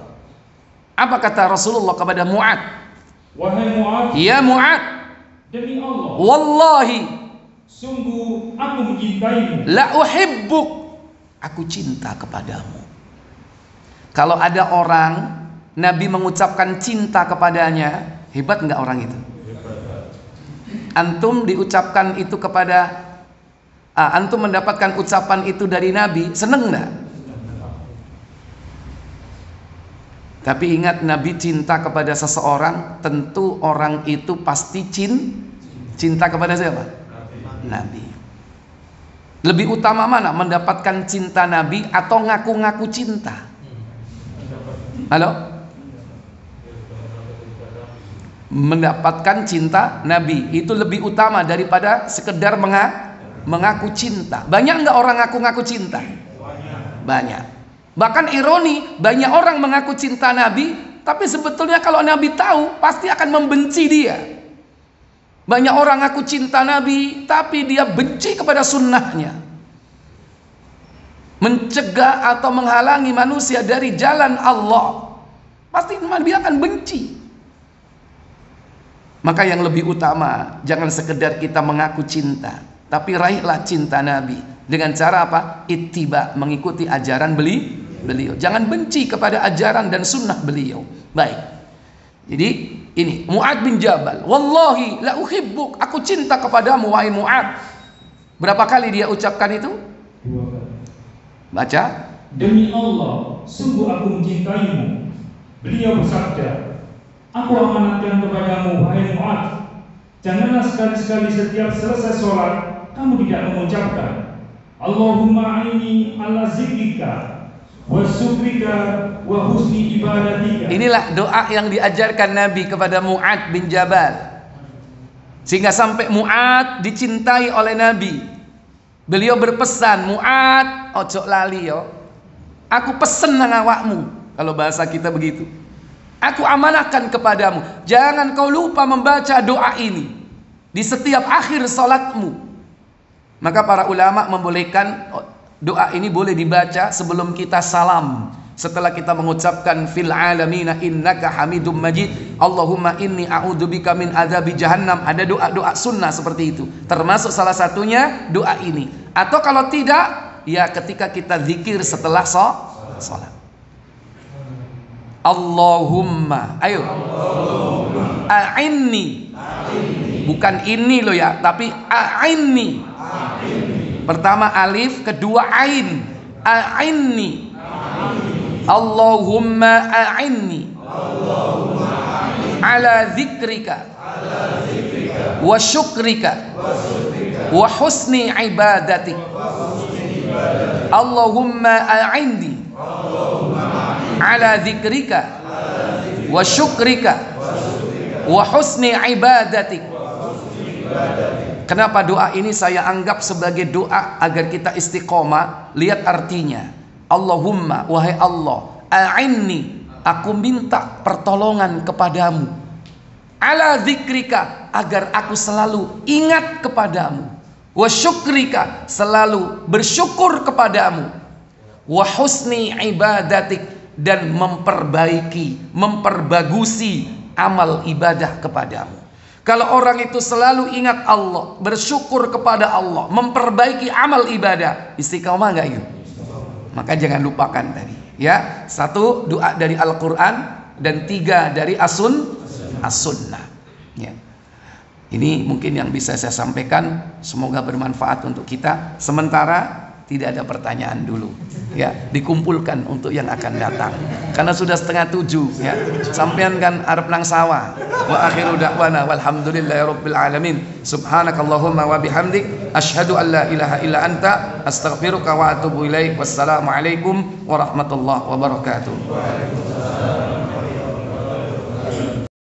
Apa kata Rasulullah kepada Mu'adz?
Wahai Mu'adz,
ya Mu'adz,
demi Allah,
wallahi,
sungguh aku mencintaimu.
La uhibbuk, aku cinta kepadamu. Kalau ada orang Nabi mengucapkan cinta kepadanya, hebat enggak orang itu? Antum diucapkan itu kepada antum mendapatkan ucapan itu dari Nabi, seneng enggak? Tapi ingat, Nabi cinta kepada seseorang, tentu orang itu pasti cinta kepada siapa? Nabi. Lebih utama mana? Mendapatkan cinta Nabi atau ngaku-ngaku cinta? Halo? Mendapatkan cinta Nabi itu lebih utama daripada sekedar mengaku cinta. Banyak enggak orang ngaku-ngaku cinta? Banyak. Bahkan ironi, banyak orang mengaku cinta Nabi, tapi sebetulnya kalau Nabi tahu pasti akan membenci dia. Banyak orang ngaku cinta Nabi, tapi dia benci kepada sunnahnya, mencegah atau menghalangi manusia dari jalan Allah. Pasti Nabi akan benci. Maka yang lebih utama, jangan sekedar kita mengaku cinta, tapi raihlah cinta Nabi dengan cara apa? Ittiba, mengikuti ajaran beliau. Jangan benci kepada ajaran dan sunnah beliau. Baik. Jadi ini Mu'adz bin Jabal, wallahi la uhibbuk, aku cinta kepadamu wahai Mu'adz. Berapa kali dia ucapkan itu?
2 kali.
Baca.
Demi Allah, sungguh aku mencintaimu. Beliau bersabda, aku amanatkan kepadamu wahai Mu'adz, janganlah sekali-sekali setiap selesai sholat kamu tidak mengucapkan Allahumma a'inni ala zikrika wa syukrika wa husni ibadatika.
Inilah doa yang diajarkan Nabi kepada Mu'adz bin Jabal, sehingga sampai Mu'adz dicintai oleh Nabi. Beliau berpesan, Mu'adz, ojo lali yo, aku pesen nang awakmu. Kalau bahasa kita begitu, aku amanahkan kepadamu, jangan kau lupa membaca doa ini di setiap akhir salatmu. Maka para ulama membolehkan doa ini boleh dibaca sebelum kita salam. Setelah kita mengucapkan fil alamina innaka hamidum majid, Allahumma inni a'udzubika min adzabi jahannam. Ada doa-doa sunnah seperti itu, termasuk salah satunya doa ini. Atau kalau tidak, ya ketika kita zikir setelah salat. Allahumma, ayo, a'inni, bukan ini loh ya, tapi a'inni. Pertama alif, kedua ain, a'inni. Allahumma a'inni ala zikrika wa syukrika wa husni ibadatik. Allahumma a'inni ala zikrika wa syukrika wa husni ibadatik. Kenapa doa ini saya anggap sebagai doa agar kita istiqomah? Lihat artinya. Allahumma, wahai Allah, a'inni, aku minta pertolongan kepadamu, ala zikrika, agar aku selalu ingat kepadamu, wa syukrika, selalu bersyukur kepadamu, wa husni ibadatik, dan memperbagusi amal ibadah kepadamu. Kalau orang itu selalu ingat Allah, bersyukur kepada Allah, memperbaiki amal ibadah, istiqomah enggak itu? Maka jangan lupakan tadi, ya. 1 doa dari Al-Quran dan 3 dari as-sunnah. Ya. Ini mungkin yang bisa saya sampaikan, semoga bermanfaat untuk kita. Sementara tidak ada pertanyaan dulu, ya, dikumpulkan untuk yang akan datang. Karena sudah 6:30, ya. Sampean kan arep nang sawah. Wa akhiru da'wana walhamdulillahirabbil alamin. Subhanakallahumma wa bihamdik asyhadu an la ilaha illa anta astaghfiruka wa atubu ilaik. Wassalamualaikum warahmatullahi wabarakatuh.